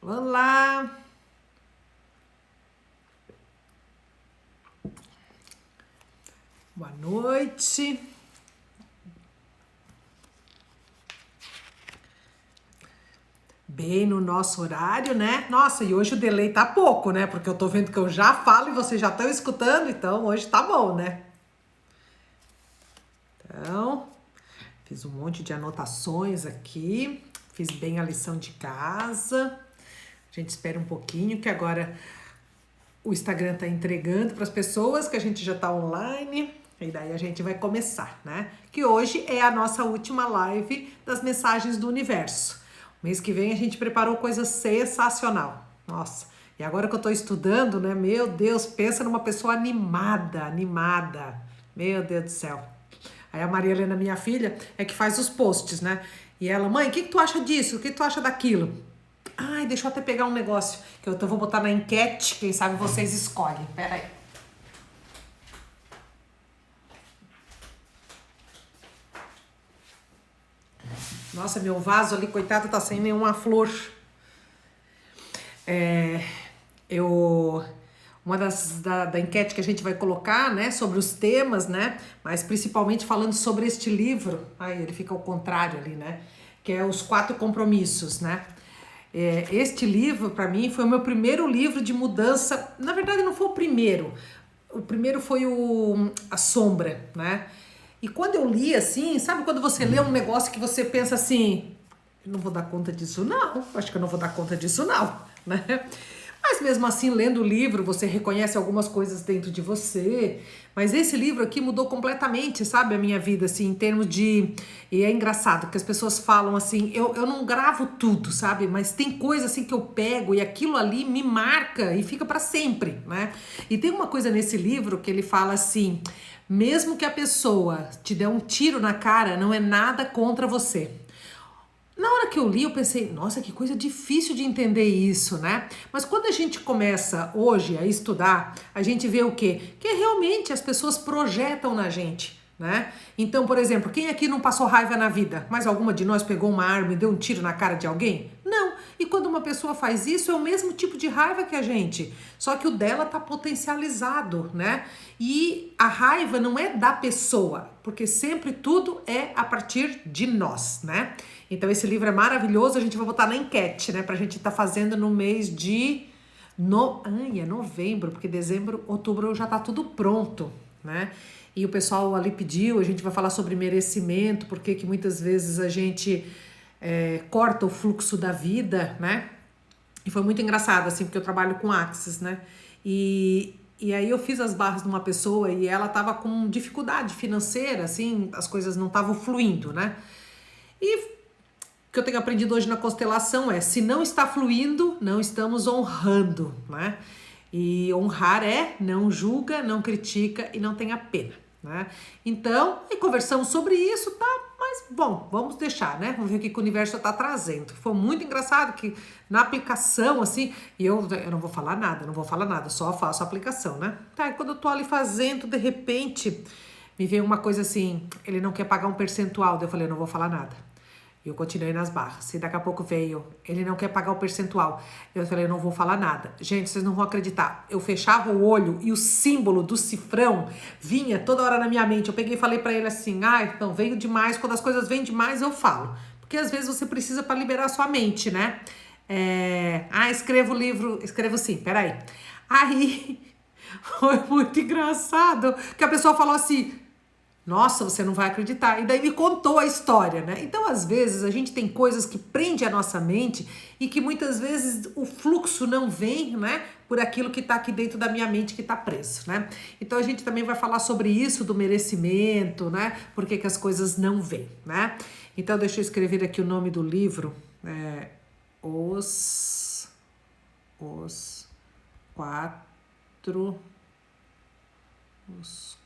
Olá! Boa noite. Bem no nosso horário, né? Nossa, e hoje o delay tá pouco, né? Porque eu tô vendo que eu já falo e vocês já estão escutando, então hoje tá bom, né? Então, fiz um monte de anotações aqui, fiz bem a lição de casa. A gente espera um pouquinho que agora o Instagram tá entregando para as pessoas que a gente já tá online. E daí a gente vai começar, né? Que hoje é a nossa última live das mensagens do universo. Mês que vem a gente preparou coisa sensacional. Nossa, e agora que eu tô estudando, né? Meu Deus, pensa numa pessoa animada, animada. Meu Deus do céu. Aí a Maria Helena, minha filha, é que faz os posts, né? E ela, mãe, o que tu acha disso? O que tu acha daquilo? Ai, deixa eu até pegar um negócio que eu vou botar na enquete, quem sabe vocês escolhem. Pera aí. Nossa, meu vaso ali, coitado, tá sem nenhuma flor. Eu uma da enquete que a gente vai colocar, né, sobre os temas, né, mas principalmente falando sobre este livro, ai, ele fica ao contrário ali, né, que é Os Quatro Compromissos, né. Este livro, para mim, foi o meu primeiro livro de mudança. Na verdade, não foi o primeiro foi A Sombra, né, e quando eu li assim, sabe quando você lê um negócio que você pensa assim, eu não vou dar conta disso não, acho que eu não vou dar conta disso não, né? Mas mesmo assim, lendo o livro, você reconhece algumas coisas dentro de você. Mas esse livro aqui mudou completamente, sabe, a minha vida, assim, em termos de... E é engraçado, que as pessoas falam assim, eu não gravo tudo, sabe? Mas tem coisa assim que eu pego e aquilo ali me marca e fica para sempre, né? E tem uma coisa nesse livro que ele fala assim, mesmo que a pessoa te dê um tiro na cara, não é nada contra você. Na hora que eu li, eu pensei, nossa, que coisa difícil de entender isso, né? Mas quando a gente começa hoje a estudar, a gente vê o quê? Que realmente as pessoas projetam na gente, né? Então, por exemplo, quem aqui não passou raiva na vida? Mas alguma de nós pegou uma arma e deu um tiro na cara de alguém? Não. E quando uma pessoa faz isso, é o mesmo tipo de raiva que a gente, só que o dela tá potencializado, né? E a raiva não é da pessoa, porque sempre tudo é a partir de nós, né? Então esse livro é maravilhoso, a gente vai botar na enquete, né? Pra gente estar fazendo no mês de é novembro, porque dezembro, outubro já tá tudo pronto, né? E o pessoal ali pediu, a gente vai falar sobre merecimento, porque que muitas vezes a gente corta o fluxo da vida, né? E foi muito engraçado, assim, porque eu trabalho com Axis, né? E aí eu fiz as barras de uma pessoa e ela tava com dificuldade financeira, assim, as coisas não estavam fluindo, né? E o que eu tenho aprendido hoje na constelação é, se não está fluindo, não estamos honrando, né? E honrar é não julga, não critica e não tenha pena, né? Então, e conversamos sobre isso, tá? Mas, bom, vamos deixar, né? Vamos ver o que o universo tá trazendo. Foi muito engraçado que na aplicação, assim, e eu não vou falar nada, não vou falar nada, só faço a aplicação, né? Tá, e quando eu tô ali fazendo, de repente, me veio uma coisa assim, ele não quer pagar um percentual, daí eu falei, eu não vou falar nada. Eu continuei nas barras. E daqui a pouco veio, ele não quer pagar o percentual. Eu falei, eu não vou falar nada. Gente, vocês não vão acreditar. Eu fechava o olho e o símbolo do cifrão vinha toda hora na minha mente. Eu peguei e falei pra ele assim, então veio demais. Quando as coisas vêm demais, eu falo. Porque às vezes você precisa pra liberar a sua mente, né? Escrevo livro, escrevo sim, peraí. Aí, foi muito engraçado que a pessoa falou assim, nossa, você não vai acreditar. E daí me contou a história, né? Então, às vezes, a gente tem coisas que prende a nossa mente e que muitas vezes o fluxo não vem, né? Por aquilo que tá aqui dentro da minha mente que tá preso, né? Então, a gente também vai falar sobre isso, do merecimento, né? Por que as coisas não vêm, né? Então, deixa eu escrever aqui o nome do livro. Os quatro... Os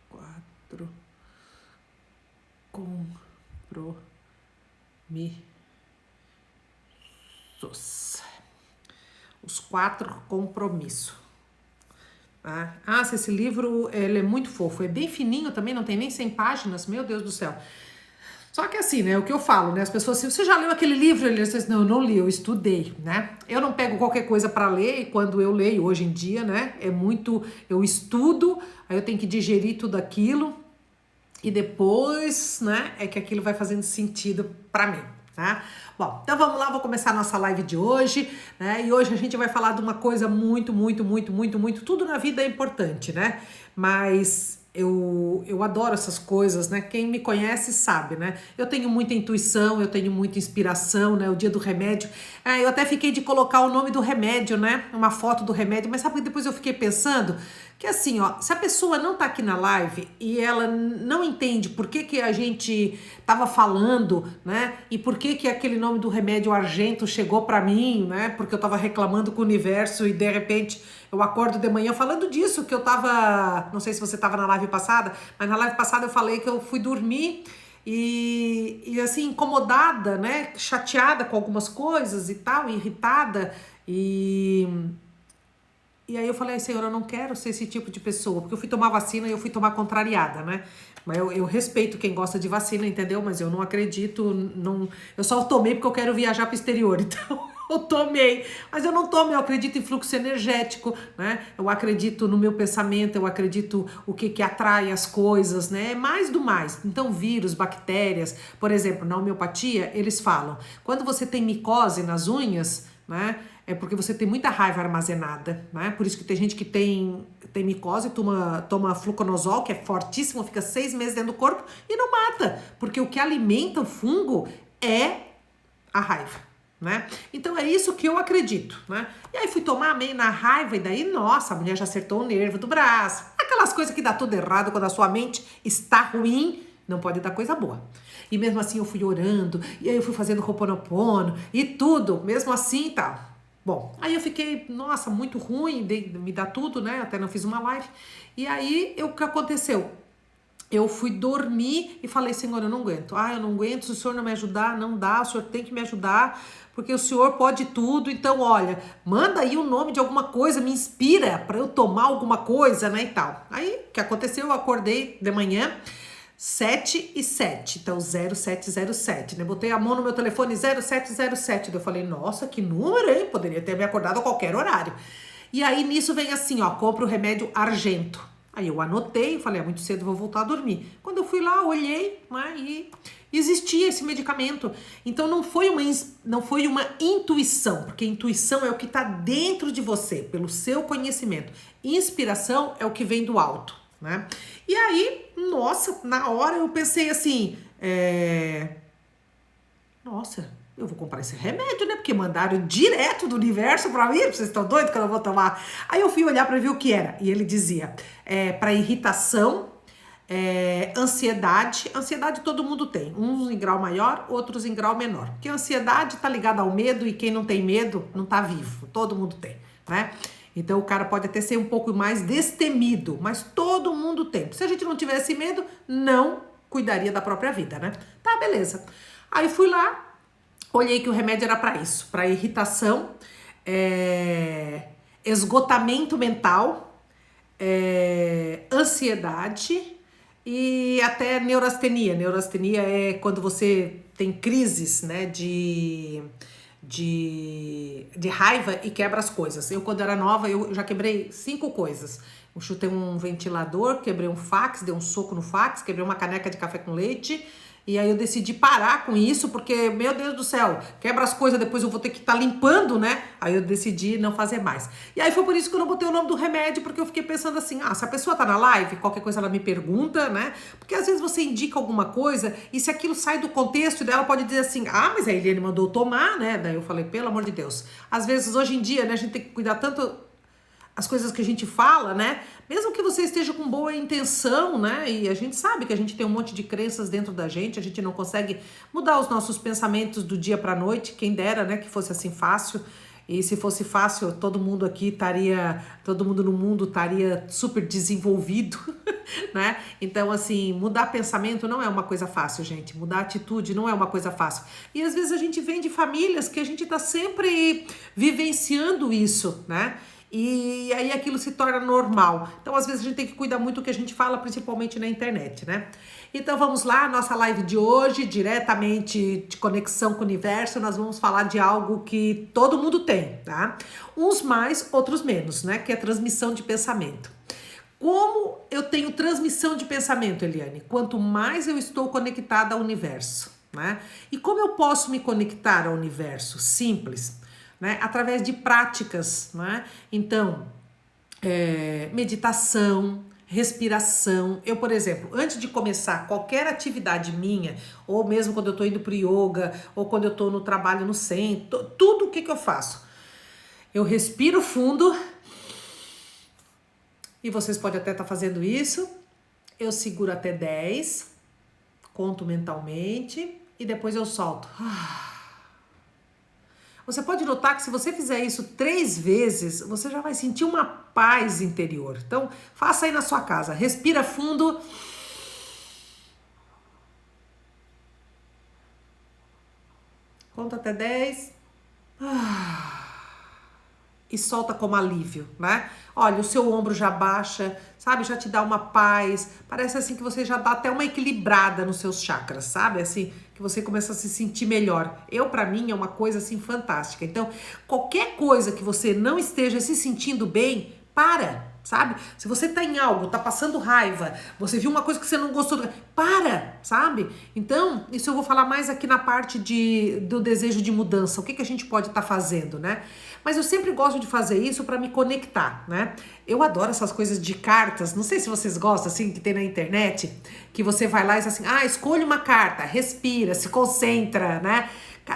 quatro... compromissos. Os quatro compromissos. Esse livro ele é muito fofo, é bem fininho também, não tem nem 100 páginas, meu Deus do céu. Só que assim, né, o que eu falo, né, as pessoas assim, você já leu aquele livro? Ele diz assim, não, eu não li, eu estudei, né? Eu não pego qualquer coisa para ler e quando eu leio, hoje em dia, né, é muito, eu estudo, aí eu tenho que digerir tudo aquilo e depois, né, é que aquilo vai fazendo sentido para mim, tá? Bom, então vamos lá, vou começar a nossa live de hoje, né? E hoje a gente vai falar de uma coisa muito, tudo na vida é importante, né? Mas eu adoro essas coisas, né? Quem me conhece sabe, né? Eu tenho muita intuição, eu tenho muita inspiração, né? O dia do remédio. Eu até fiquei de colocar o nome do remédio, né? Uma foto do remédio, mas sabe que depois eu fiquei pensando que assim, ó, se a pessoa não tá aqui na live e ela não entende por que que a gente tava falando, né? E por que que aquele nome do remédio Argento chegou pra mim, né? Porque eu tava reclamando com o universo e de repente eu acordo de manhã falando disso, que eu tava, não sei se você tava na live passada, mas na live passada eu falei que eu fui dormir e assim, incomodada, né? Chateada com algumas coisas e tal, irritada e aí eu falei, Senhor, eu não quero ser esse tipo de pessoa, porque eu fui tomar vacina e eu fui tomar contrariada, né? Mas eu respeito quem gosta de vacina, entendeu? Mas eu não acredito, não, eu só tomei porque eu quero viajar para o exterior, então eu tomei. Mas eu não tomo, eu acredito em fluxo energético, né? Eu acredito no meu pensamento, eu acredito o que atrai as coisas, né? É mais do mais. Então vírus, bactérias, por exemplo, na homeopatia, eles falam, quando você tem micose nas unhas, né? É porque você tem muita raiva armazenada, né? Por isso que tem gente que tem micose, toma fluconazol, que é fortíssimo, fica 6 meses dentro do corpo e não mata. Porque o que alimenta o fungo é a raiva, né? Então é isso que eu acredito, né? E aí fui tomar meio na raiva e daí, nossa, a mulher já acertou o nervo do braço. Aquelas coisas que dá tudo errado quando a sua mente está ruim, não pode dar coisa boa. E mesmo assim eu fui orando, e aí eu fui fazendo Ho'oponopono e tudo, mesmo assim tá. Bom, aí eu fiquei, nossa, muito ruim, me dá tudo, né? Até não fiz uma live. E aí, o que aconteceu? Eu fui dormir e falei, Senhor, eu não aguento. Eu não aguento, se o Senhor não me ajudar, não dá, o Senhor tem que me ajudar, porque o Senhor pode tudo. Então, olha, manda aí o nome de alguma coisa, me inspira para eu tomar alguma coisa, né, e tal. Aí, o que aconteceu? Eu acordei de manhã, 7:07, então 0707, né? Botei a mão no meu telefone 0707. Eu falei, nossa, que número, hein? Poderia ter me acordado a qualquer horário. E aí nisso vem assim, ó, compra o remédio Argento. Aí eu anotei, falei, muito cedo, vou voltar a dormir. Quando eu fui lá, olhei, né, e existia esse medicamento. Então não foi uma intuição, porque intuição é o que está dentro de você, pelo seu conhecimento. Inspiração é o que vem do alto, né? E aí, nossa, na hora eu pensei assim, nossa, eu vou comprar esse remédio, né? Porque mandaram direto do universo pra mim, vocês estão doidos que eu não vou tomar? Aí eu fui olhar pra ver o que era, e ele dizia, pra irritação, ansiedade todo mundo tem, uns em grau maior, outros em grau menor, porque a ansiedade tá ligada ao medo e quem não tem medo não tá vivo, todo mundo tem, né? Então o cara pode até ser um pouco mais destemido, mas todo mundo tem. Se a gente não tivesse medo, não cuidaria da própria vida, né? Tá, beleza. Aí fui lá, olhei que o remédio era para isso, para irritação, esgotamento mental, ansiedade e até neurastenia. Neurastenia é quando você tem crises, né, de raiva e quebra as coisas. Eu, quando era nova, eu já quebrei 5 coisas. Eu chutei um ventilador, quebrei um fax, dei um soco no fax, quebrei uma caneca de café com leite. E aí eu decidi parar com isso, porque, meu Deus do céu, quebra as coisas, depois eu vou ter que estar limpando, né? Aí eu decidi não fazer mais. E aí foi por isso que eu não botei o nome do remédio, porque eu fiquei pensando assim, se a pessoa tá na live, qualquer coisa ela me pergunta, né? Porque às vezes você indica alguma coisa, e se aquilo sai do contexto dela, pode dizer assim, mas a Eliane mandou tomar, né? Daí eu falei, pelo amor de Deus. Às vezes, hoje em dia, né, a gente tem que cuidar tanto as coisas que a gente fala, né? Mesmo que você esteja com boa intenção, né? E a gente sabe que a gente tem um monte de crenças dentro da gente, a gente não consegue mudar os nossos pensamentos do dia para noite, quem dera, né? Que fosse assim fácil. E se fosse fácil, todo mundo no mundo estaria super desenvolvido, né? Então, assim, mudar pensamento não é uma coisa fácil, gente. Mudar atitude não é uma coisa fácil. E às vezes a gente vem de famílias que a gente tá sempre vivenciando isso, né? e aí aquilo se torna normal. Então, às vezes, a gente tem que cuidar muito do que a gente fala, principalmente na internet, né? Então, vamos lá, nossa live de hoje, diretamente de conexão com o universo, nós vamos falar de algo que todo mundo tem, tá? Uns mais, outros menos, né? Que é transmissão de pensamento. Como eu tenho transmissão de pensamento, Eliane? Quanto mais eu estou conectada ao universo, né? E como eu posso me conectar ao universo? Simples, né? Através de práticas, né? Então, meditação, respiração. Eu, por exemplo, antes de começar qualquer atividade minha, ou mesmo quando eu tô indo pro yoga, ou quando eu tô no trabalho no centro, tudo o que eu faço? Eu respiro fundo, e vocês podem até estar fazendo isso. Eu seguro até 10, conto mentalmente, e depois eu solto. Você pode notar que se você fizer isso 3 vezes, você já vai sentir uma paz interior. Então, faça aí na sua casa. Respira fundo. Conta até 10. E solta como alívio, né? Olha, o seu ombro já baixa, sabe? Já te dá uma paz. Parece assim que você já dá até uma equilibrada nos seus chakras, sabe? Assim, que você começa a se sentir melhor. Pra mim, é uma coisa assim fantástica. Então, qualquer coisa que você não esteja se sentindo bem, para, sabe? Se você tá em algo, tá passando raiva, você viu uma coisa que você não gostou, para, sabe? Então, isso eu vou falar mais aqui na parte do desejo de mudança. O que a gente pode estar fazendo, né? Mas eu sempre gosto de fazer isso para me conectar, né? Eu adoro essas coisas de cartas, não sei se vocês gostam, assim, que tem na internet, que você vai lá e diz assim, escolhe uma carta, respira, se concentra, né?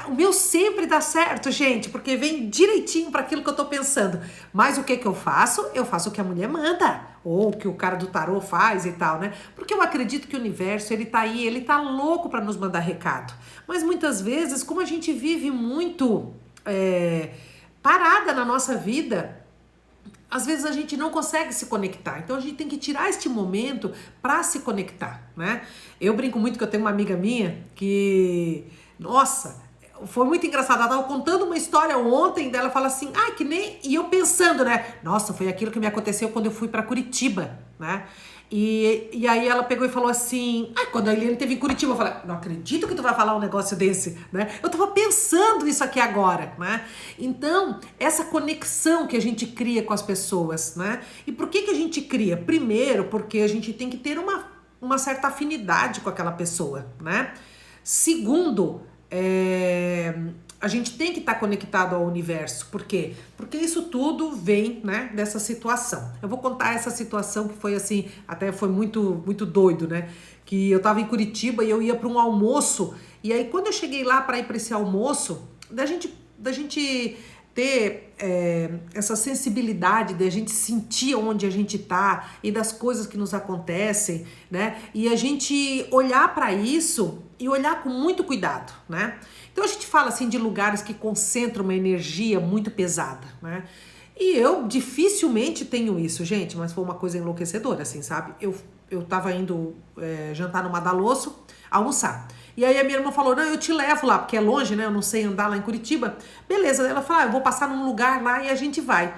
O meu sempre dá certo, gente, porque vem direitinho para aquilo que eu tô pensando. Mas o que eu faço? Eu faço o que a mulher manda, ou o que o cara do tarô faz e tal, né? Porque eu acredito que o universo, ele tá aí, ele tá louco para nos mandar recado. Mas muitas vezes, como a gente vive muito parada na nossa vida, às vezes a gente não consegue se conectar. Então a gente tem que tirar este momento para se conectar, né? Eu brinco muito que eu tenho uma amiga minha que, nossa, foi muito engraçado. Ela tava contando uma história ontem dela, fala assim, que nem... E eu pensando, né? Nossa, foi aquilo que me aconteceu quando eu fui para Curitiba, né? E aí ela pegou e falou assim, quando a Eliane esteve em Curitiba, eu falei, não acredito que tu vai falar um negócio desse, né? Eu tava pensando isso aqui agora, né? Então, essa conexão que a gente cria com as pessoas, né? E por que a gente cria? Primeiro, porque a gente tem que ter uma certa afinidade com aquela pessoa, né? Segundo, a gente tem que estar conectado ao universo. Por quê? Porque isso tudo vem, né, dessa situação. Eu vou contar essa situação que foi assim, até foi muito, muito doido, né? Que eu tava em Curitiba e eu ia para um almoço. E aí, quando eu cheguei lá para ir para esse almoço, da gente ter essa sensibilidade de a gente sentir onde a gente tá e das coisas que nos acontecem, né? E a gente olhar para isso e olhar com muito cuidado, né? Então a gente fala assim de lugares que concentram uma energia muito pesada, né? E eu dificilmente tenho isso, gente, mas foi uma coisa enlouquecedora, assim, sabe? Eu tava indo jantar no Madalosso, almoçar. E aí a minha irmã falou, não, eu te levo lá, porque é longe, né? Eu não sei andar lá em Curitiba. Beleza, ela falou, eu vou passar num lugar lá e a gente vai.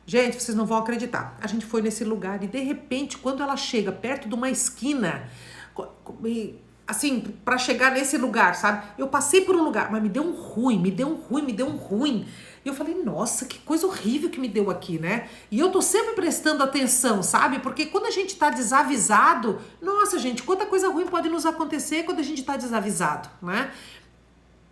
Gente, vocês não vão acreditar. A gente foi nesse lugar e de repente, quando ela chega perto de uma esquina, assim, pra chegar nesse lugar, sabe? Eu passei por um lugar, mas me deu um ruim. E eu falei, nossa, que coisa horrível que me deu aqui, né? E eu tô sempre prestando atenção, sabe? Porque quando a gente tá desavisado, nossa, gente, quanta coisa ruim pode nos acontecer quando a gente tá desavisado, né?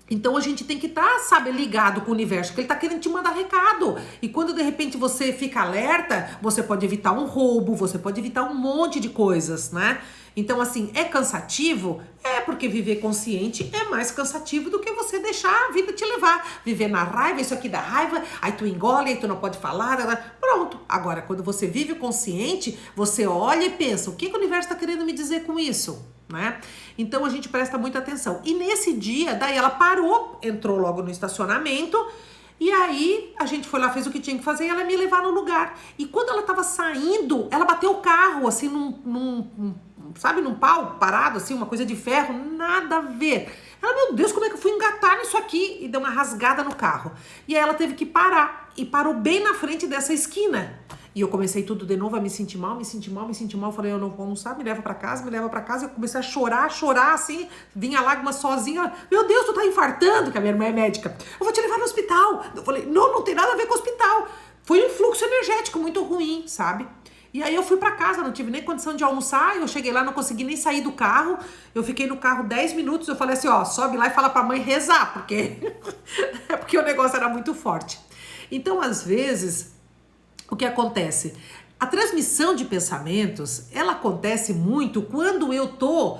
Então a gente tem que estar, sabe, ligado com o universo, porque ele tá querendo te mandar recado. E quando de repente você fica alerta, você pode evitar um roubo, você pode evitar um monte de coisas, né? Então, assim, é cansativo? É, porque viver consciente é mais cansativo do que você deixar a vida te levar. Viver na raiva, isso aqui dá raiva, aí tu engole, aí tu não pode falar, pronto. Agora, quando você vive consciente, você olha e pensa, o que o universo tá querendo me dizer com isso? Né? Então a gente presta muita atenção. E nesse dia, daí ela parou, entrou logo no estacionamento, e aí a gente foi lá, fez o que tinha que fazer e ela ia me levar no lugar. E quando ela tava saindo, ela bateu o carro, assim, num pau parado, assim, uma coisa de ferro, nada a ver. Ela, meu Deus, como é que eu fui engatar catar nisso aqui, e deu uma rasgada no carro. E aí ela teve que parar, e parou bem na frente dessa esquina. E eu comecei tudo de novo a me sentir mal, me sentir mal, me sentir mal. Eu falei, eu não vou almoçar, me leva pra casa, me leva pra casa. Eu comecei a chorar, assim, vinha a lágrima sozinha. Meu Deus, tu tá infartando, que a minha irmã é médica. Eu vou te levar no hospital. Eu falei, não tem nada a ver com o hospital. Foi um fluxo energético muito ruim, sabe? E aí eu fui pra casa, não tive nem condição de almoçar. Eu cheguei lá, não consegui nem sair do carro. Eu fiquei no carro 10 minutos. Eu falei assim, ó, sobe lá e fala pra mãe rezar, porque porque o negócio era muito forte. Então, às vezes, o que acontece? A transmissão de pensamentos, ela acontece muito quando eu tô,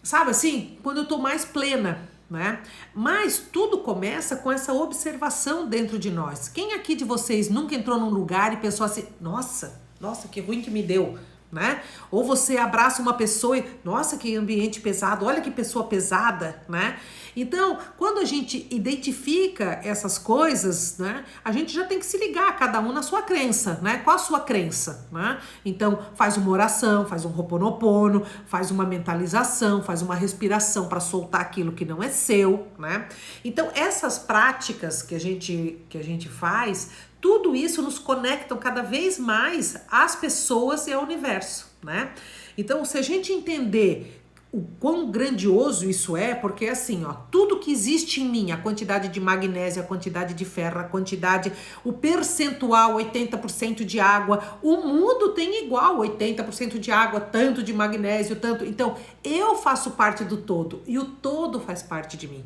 sabe assim, quando eu tô mais plena, né? Mas tudo começa com essa observação dentro de nós. Quem aqui de vocês nunca entrou num lugar e pensou assim, nossa, que ruim que me deu, né? Ou você abraça uma pessoa e, nossa, que ambiente pesado, olha que pessoa pesada, né? Então, quando a gente identifica essas coisas, né, a gente já tem que se ligar, cada um na sua crença, né? Qual a sua crença, né? Então, faz uma oração, faz um ho'oponopono, faz uma mentalização, faz uma respiração para soltar aquilo que não é seu, né? Então, essas práticas que a gente faz, tudo isso nos conectam cada vez mais às pessoas e ao universo, né? Então, se a gente entender o quão grandioso isso é, porque assim, ó, tudo que existe em mim, a quantidade de magnésio, a quantidade de ferro, a quantidade, o percentual, 80% de água, o mundo tem igual, 80% de água, tanto de magnésio, tanto. Então, eu faço parte do todo e o todo faz parte de mim.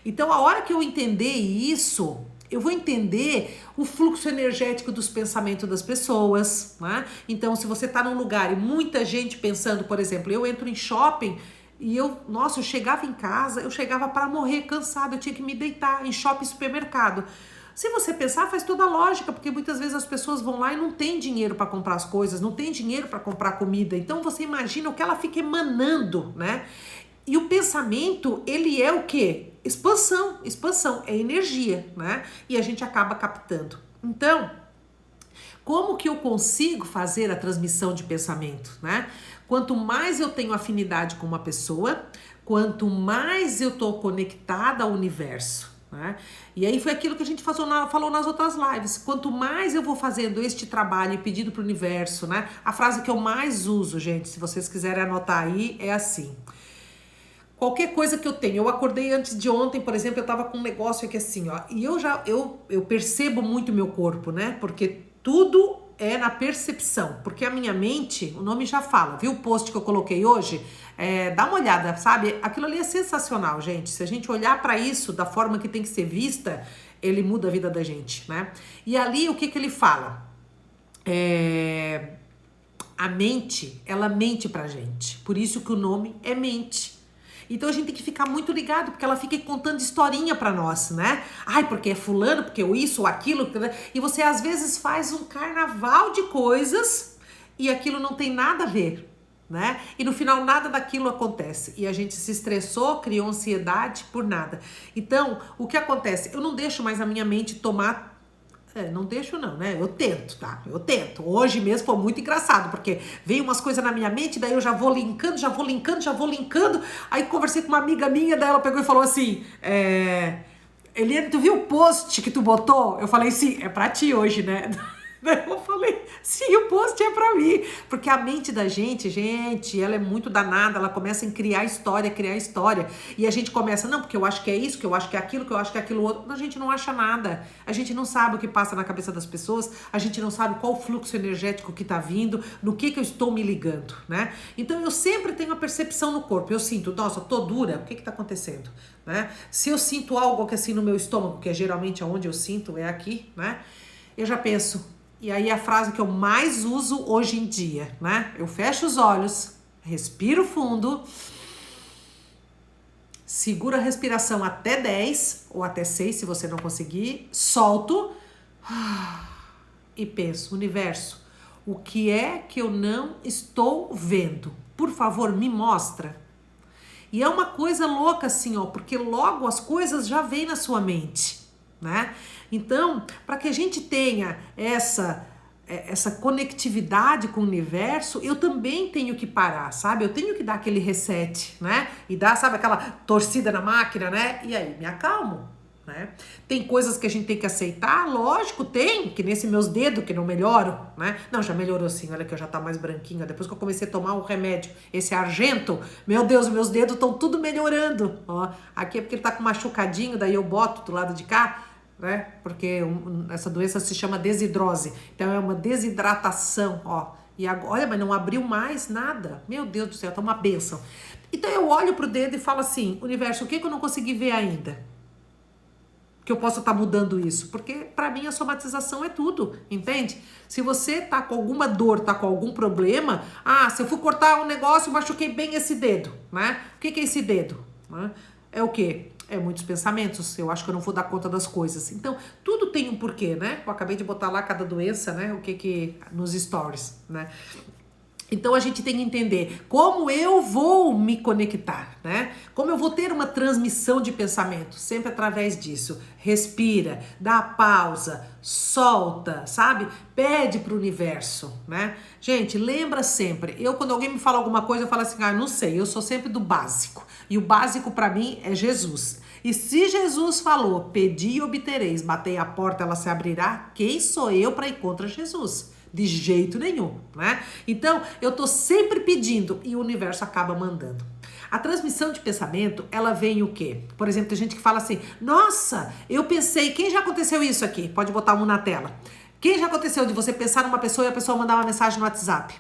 Então, a hora que eu entender isso, eu vou entender o fluxo energético dos pensamentos das pessoas, né? Então, se você tá num lugar e muita gente pensando, por exemplo, eu entro em shopping e eu chegava em casa, eu chegava para morrer cansada, eu tinha que me deitar em shopping e supermercado. Se você pensar, faz toda a lógica, porque muitas vezes as pessoas vão lá e não tem dinheiro para comprar as coisas, não tem dinheiro para comprar comida. Então, você imagina o que ela fica emanando, né? E o pensamento, ele é o quê? Expansão, é energia, né? E a gente acaba captando. Então, como que eu consigo fazer a transmissão de pensamento, né? Quanto mais eu tenho afinidade com uma pessoa, quanto mais eu tô conectada ao universo, né? E aí foi aquilo que a gente falou nas outras lives. Quanto mais eu vou fazendo este trabalho e pedindo pro universo, né? A frase que eu mais uso, gente, se vocês quiserem anotar aí, é assim: qualquer coisa que eu tenho, eu acordei antes de ontem, por exemplo, eu tava com um negócio aqui assim, ó, e eu percebo muito o meu corpo, né? Porque tudo é na percepção, porque a minha mente, o nome já fala, viu o post que eu coloquei hoje? Dá uma olhada, sabe? Aquilo ali é sensacional, gente. Se a gente olhar para isso da forma que tem que ser vista, ele muda a vida da gente, né? E ali, o que ele fala? A mente, ela mente pra gente, por isso que o nome é mente. Então a gente tem que ficar muito ligado, porque ela fica contando historinha pra nós, né? Ai, porque é fulano, porque eu isso ou aquilo. E você às vezes faz um carnaval de coisas e aquilo não tem nada a ver, né? E no final nada daquilo acontece. E a gente se estressou, criou ansiedade por nada. Então, o que acontece? Eu não deixo mais a minha mente tomar. Não deixo não, né? Eu tento, tá? Eu tento. Hoje mesmo foi muito engraçado, porque veio umas coisas na minha mente, daí eu já vou linkando. Aí conversei com uma amiga minha, daí ela pegou e falou assim, Eliane, tu viu o post que tu botou? Eu falei, sim, é pra ti hoje, né? Daí eu falei, sim, o post é pra mim. Porque a mente da gente, ela é muito danada, ela começa a criar história. E a gente começa, não, porque eu acho que é isso, que eu acho que é aquilo, que eu acho que é aquilo outro. A gente não acha nada. A gente não sabe o que passa na cabeça das pessoas, a gente não sabe qual o fluxo energético que tá vindo, no que eu estou me ligando, né? Então eu sempre tenho a percepção no corpo. Eu sinto, nossa, tô dura, o que tá acontecendo, né? Se eu sinto algo que assim no meu estômago, que é geralmente aonde eu sinto, é aqui, né? Eu já penso. E aí a frase que eu mais uso hoje em dia, né? Eu fecho os olhos, respiro fundo, seguro a respiração até 10 ou até 6, se você não conseguir, solto e penso, universo, o que é que eu não estou vendo? Por favor, me mostra. E é uma coisa louca assim, ó, porque logo as coisas já vêm na sua mente, né? Então, para que a gente tenha essa conectividade com o universo, eu também tenho que parar, sabe? Eu tenho que dar aquele reset, né? E dar, sabe, aquela torcida na máquina, né? E aí, me acalmo, né? Tem coisas que a gente tem que aceitar, lógico, tem, que nesse meus dedos que não melhoram, né? Não, já melhorou sim, olha que eu já tá mais branquinho, depois que eu comecei a tomar o remédio, esse argento, meu Deus, meus dedos estão tudo melhorando, ó. Aqui é porque ele tá com machucadinho, daí eu boto do lado de cá, né? Porque essa doença se chama desidrose, então é uma desidratação, ó. E agora, olha, mas não abriu mais nada, meu Deus do céu, tá uma bênção. Então eu olho pro dedo e falo assim, universo, o que eu não consegui ver ainda? Que eu possa estar mudando isso, porque para mim a somatização é tudo, entende? Se você tá com alguma dor, tá com algum problema, se eu fui cortar um negócio, eu machuquei bem esse dedo, né? O que é esse dedo? Né? É o quê? É muitos pensamentos, eu acho que eu não vou dar conta das coisas. Então, tudo tem um porquê, né? Eu acabei de botar lá cada doença, né? O que nos stories, né? Então a gente tem que entender como eu vou me conectar, né? Como eu vou ter uma transmissão de pensamento, sempre através disso. Respira, dá pausa, solta, sabe? Pede pro universo, né? Gente, lembra sempre, quando alguém me fala alguma coisa, eu falo assim, não sei, eu sou sempre do básico. E o básico para mim é Jesus. E se Jesus falou, pedi e obtereis, batei a porta, ela se abrirá, quem sou eu para ir contra Jesus? De jeito nenhum, né? Então, eu tô sempre pedindo e o universo acaba mandando. A transmissão de pensamento, ela vem o quê? Por exemplo, tem gente que fala assim, nossa, eu pensei, quem já aconteceu isso aqui? Pode botar um na tela. Quem já aconteceu de você pensar numa pessoa e a pessoa mandar uma mensagem no WhatsApp?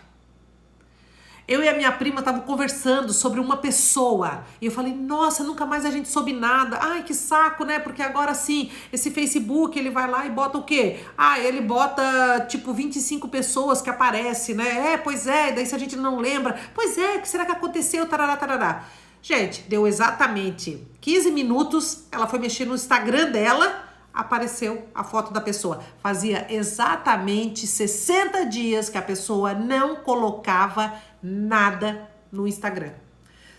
Eu e a minha prima estavam conversando sobre uma pessoa. E eu falei, nossa, nunca mais a gente soube nada. Ai, que saco, né? Porque agora sim, esse Facebook, ele vai lá e bota o quê? Ele bota, tipo, 25 pessoas que aparecem, né? Pois é, daí se a gente não lembra. Pois é, o que será que aconteceu? Tarará, tarará. Gente, deu exatamente 15 minutos, ela foi mexer no Instagram dela, apareceu a foto da pessoa. Fazia exatamente 60 dias que a pessoa não colocava nada no Instagram.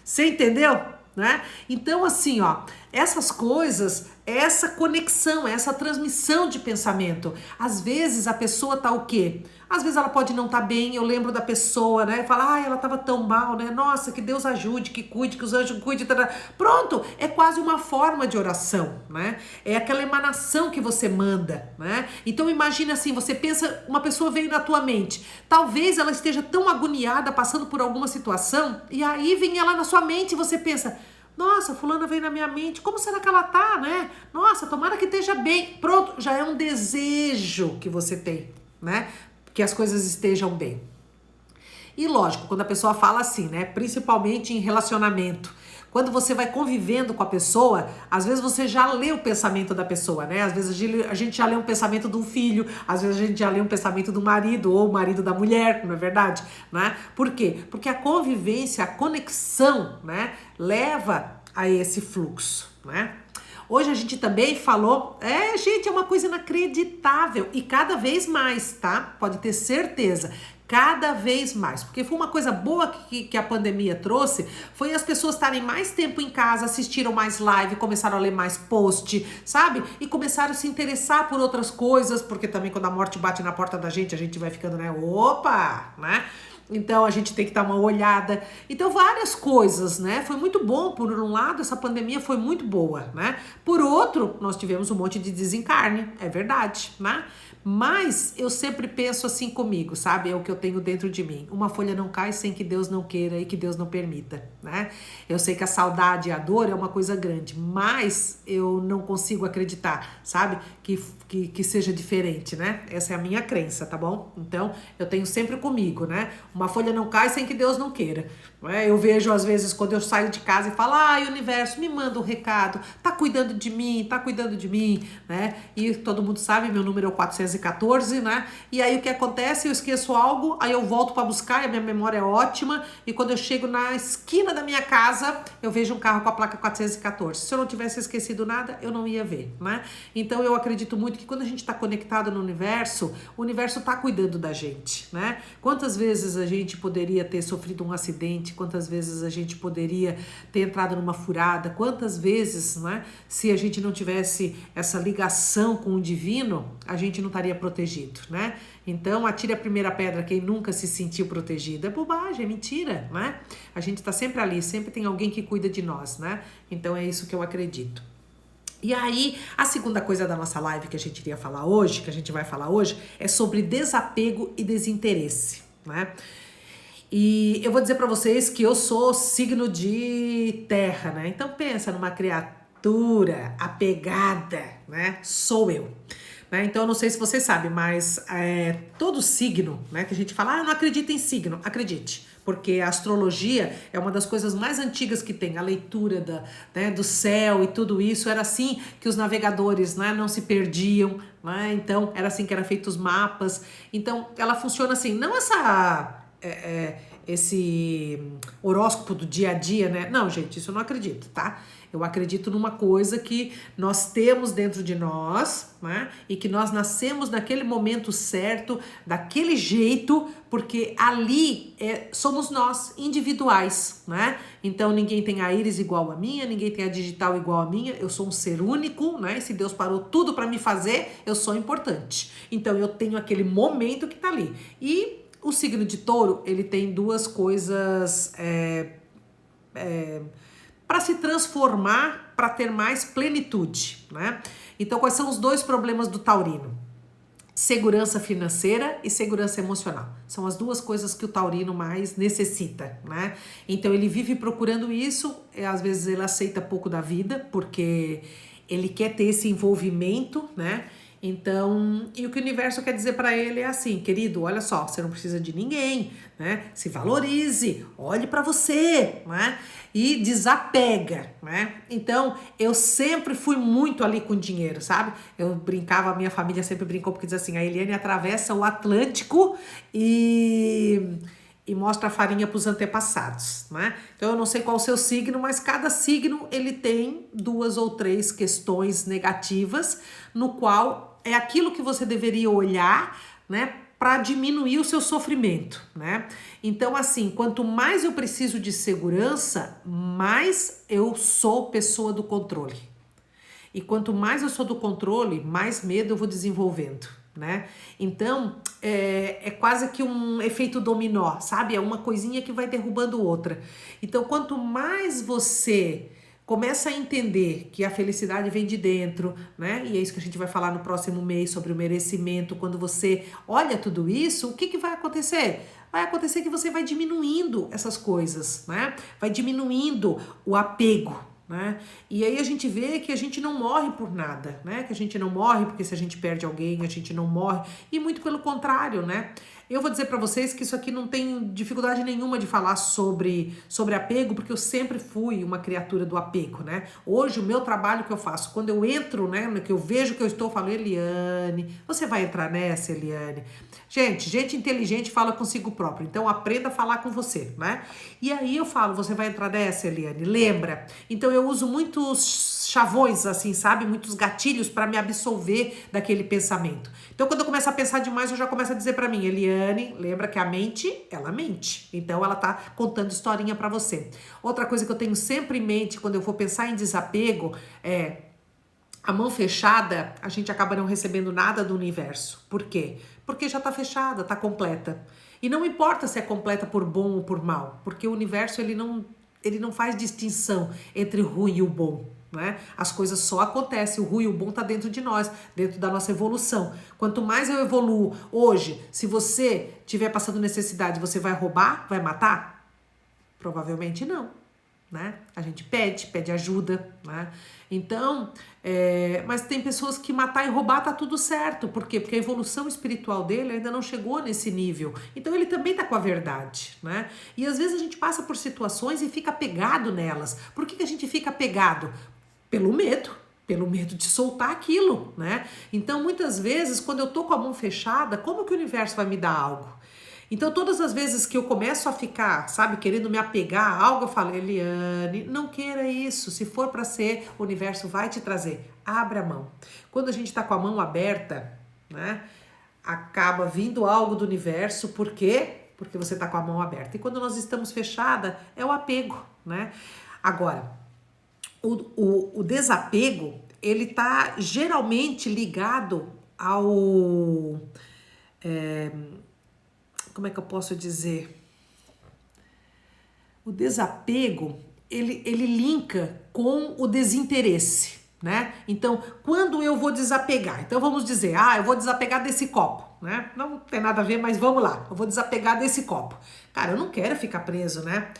Você entendeu? Né? Então, assim, ó, essas coisas, essa conexão, essa transmissão de pensamento. Às vezes a pessoa tá o quê? Às vezes ela pode não tá bem, eu lembro da pessoa, né? Fala, ela tava tão mal, né? Nossa, que Deus ajude, que cuide, que os anjos cuidem. Pronto, é quase uma forma de oração, né? É aquela emanação que você manda, né? Então imagina assim, você pensa, uma pessoa veio na tua mente, talvez ela esteja tão agoniada, passando por alguma situação, e aí vem ela na sua mente e você pensa, nossa, fulana veio na minha mente, como será que ela tá, né? Nossa, tomara que esteja bem. Pronto, já é um desejo que você tem, né? Que as coisas estejam bem. E lógico, quando a pessoa fala assim, né? Principalmente em relacionamento. Quando você vai convivendo com a pessoa, às vezes você já lê o pensamento da pessoa, né? Às vezes a gente já lê um pensamento de um filho, às vezes a gente já lê um pensamento do marido ou o marido da mulher, não é verdade? Né? Por quê? Porque a convivência, a conexão, né? Leva a esse fluxo, né? Hoje a gente também falou, gente, é uma coisa inacreditável e cada vez mais, tá? Pode ter certeza, cada vez mais, porque foi uma coisa boa que a pandemia trouxe, foi as pessoas estarem mais tempo em casa, assistiram mais live, começaram a ler mais post, sabe? E começaram a se interessar por outras coisas, porque também quando a morte bate na porta da gente vai ficando, né? Opa, né? Então a gente tem que dar uma olhada. Então várias coisas, né? Foi muito bom. Por um lado, essa pandemia foi muito boa, né? Por outro, nós tivemos um monte de desencarne, é verdade, né? Mas eu sempre penso assim comigo, sabe? É o que eu tenho dentro de mim. Uma folha não cai sem que Deus não queira e que Deus não permita, né? Eu sei que a saudade e a dor é uma coisa grande, mas eu não consigo acreditar, sabe? Que seja diferente, né? Essa é a minha crença, tá bom? Então, eu tenho sempre comigo, né? Uma folha não cai sem que Deus não queira. Eu vejo, às vezes, quando eu saio de casa e falo, universo, me manda um recado, tá cuidando de mim, né? E todo mundo sabe, meu número é o 414, né? E aí o que acontece? Eu esqueço algo, aí eu volto para buscar, e a minha memória é ótima, e quando eu chego na esquina da minha casa, eu vejo um carro com a placa 414. Se eu não tivesse esquecido nada, eu não ia ver, né? Então eu acredito muito que quando a gente tá conectado no universo, o universo tá cuidando da gente, né? Quantas vezes a gente poderia ter sofrido um acidente, quantas vezes a gente poderia ter entrado numa furada, quantas vezes, né, se a gente não tivesse essa ligação com o divino, a gente não estaria protegido, né? Então, atire a primeira pedra quem nunca se sentiu protegido. É bobagem, é mentira, né? A gente está sempre ali, sempre tem alguém que cuida de nós, né? Então, é isso que eu acredito. E aí, a segunda coisa da nossa live que a gente iria falar hoje, que a gente vai falar hoje, é sobre desapego e desinteresse, né? E eu vou dizer para vocês que eu sou signo de terra, né? Então pensa numa criatura apegada, né? Sou eu. Né? Então eu não sei se você sabe, mas todo signo, né? Que a gente fala, não acredita em signo, acredite. Porque a astrologia é uma das coisas mais antigas que tem, a leitura né, do céu e tudo isso, era assim que os navegadores, né, não se perdiam, né? Então era assim que eram feitos os mapas. Então ela funciona assim, não esse horóscopo do dia a dia, né? Não, gente, isso eu não acredito, tá? Eu acredito numa coisa que nós temos dentro de nós, né? E que nós nascemos naquele momento certo, daquele jeito, porque ali somos nós, individuais, né? Então ninguém tem a íris igual a minha, ninguém tem a digital igual a minha, eu sou um ser único, né? E se Deus parou tudo para me fazer, eu sou importante. Então eu tenho aquele momento que tá ali. E o signo de touro, ele tem duas coisas para se transformar, para ter mais plenitude, né? Então, quais são os dois problemas do taurino? Segurança financeira e segurança emocional. São as duas coisas que o taurino mais necessita, né? Então, ele vive procurando isso, às vezes ele aceita pouco da vida, porque ele quer ter esse envolvimento, né? Então, e o que o universo quer dizer para ele é assim, querido, olha só, você não precisa de ninguém, né? Se valorize, olhe para você, né? E desapega, né? Então, eu sempre fui muito ali com dinheiro, sabe? Eu brincava, a minha família sempre brincou porque diz assim, a Eliane atravessa o Atlântico e mostra a farinha para os antepassados, né? Então eu não sei qual o seu signo, mas cada signo ele tem duas ou três questões negativas, no qual é aquilo que você deveria olhar, né, para diminuir o seu sofrimento, né? Então assim, quanto mais eu preciso de segurança, mais eu sou pessoa do controle. E quanto mais eu sou do controle, mais medo eu vou desenvolvendo, né? Então, é quase que um efeito dominó, sabe? É uma coisinha que vai derrubando outra. Então, quanto mais você começa a entender que a felicidade vem de dentro, né? E é isso que a gente vai falar no próximo mês sobre o merecimento. Quando você olha tudo isso, o que vai acontecer? Vai acontecer que você vai diminuindo essas coisas, né? Vai diminuindo o apego, né? E aí a gente vê que a gente não morre por nada, né? Que a gente não morre porque se a gente perde alguém, a gente não morre. E muito pelo contrário, né? Eu vou dizer para vocês que isso aqui não tem dificuldade nenhuma de falar sobre apego, porque eu sempre fui uma criatura do apego, né? Hoje o meu trabalho que eu faço, quando eu entro, né, que eu vejo que eu estou, eu falo, Eliane, você vai entrar nessa, Eliane? Gente inteligente fala consigo próprio, então aprenda a falar com você, né? E aí eu falo, você vai entrar nessa, Eliane? Lembra? Então eu uso muitos chavões, assim, sabe? Muitos gatilhos para me absolver daquele pensamento. Então quando eu começo a pensar demais, eu já começo a dizer para mim, Eliane, lembra que a mente, ela mente. Então ela tá contando historinha para você. Outra coisa que eu tenho sempre em mente quando eu vou pensar em desapego é a mão fechada, a gente acaba não recebendo nada do universo. Por quê? Porque já tá fechada, tá completa. E não importa se é completa por bom ou por mal, porque o universo ele não faz distinção entre o ruim e o bom, né? As coisas só acontecem, o ruim e o bom tá dentro de nós, dentro da nossa evolução. Quanto mais eu evoluo hoje, se você estiver passando necessidade, você vai roubar, vai matar? Provavelmente não, né? A gente pede ajuda, né? Então, mas tem pessoas que matar e roubar tá tudo certo. Por quê? Porque a evolução espiritual dele ainda não chegou nesse nível. Então ele também tá com a verdade, né? E às vezes a gente passa por situações e fica apegado nelas. Por que a gente fica apegado? Pelo medo de soltar aquilo, né? Então muitas vezes quando eu tô com a mão fechada, como que o universo vai me dar algo? Então, todas as vezes que eu começo a ficar, sabe, querendo me apegar a algo, eu falo, Eliane, não queira isso. Se for para ser, o universo vai te trazer. Abre a mão. Quando a gente está com a mão aberta, né, acaba vindo algo do universo. Por quê? porque você está com a mão aberta. E quando nós estamos fechada, é o apego, né? Agora, o desapego, ele tá geralmente ligado ao... como é que eu posso dizer? O desapego, ele linka com o desinteresse, né? Então, quando eu vou desapegar? Então, vamos dizer, eu vou desapegar desse copo, né? Não tem nada a ver, mas vamos lá. Eu vou desapegar desse copo. Cara, eu não quero ficar preso, né?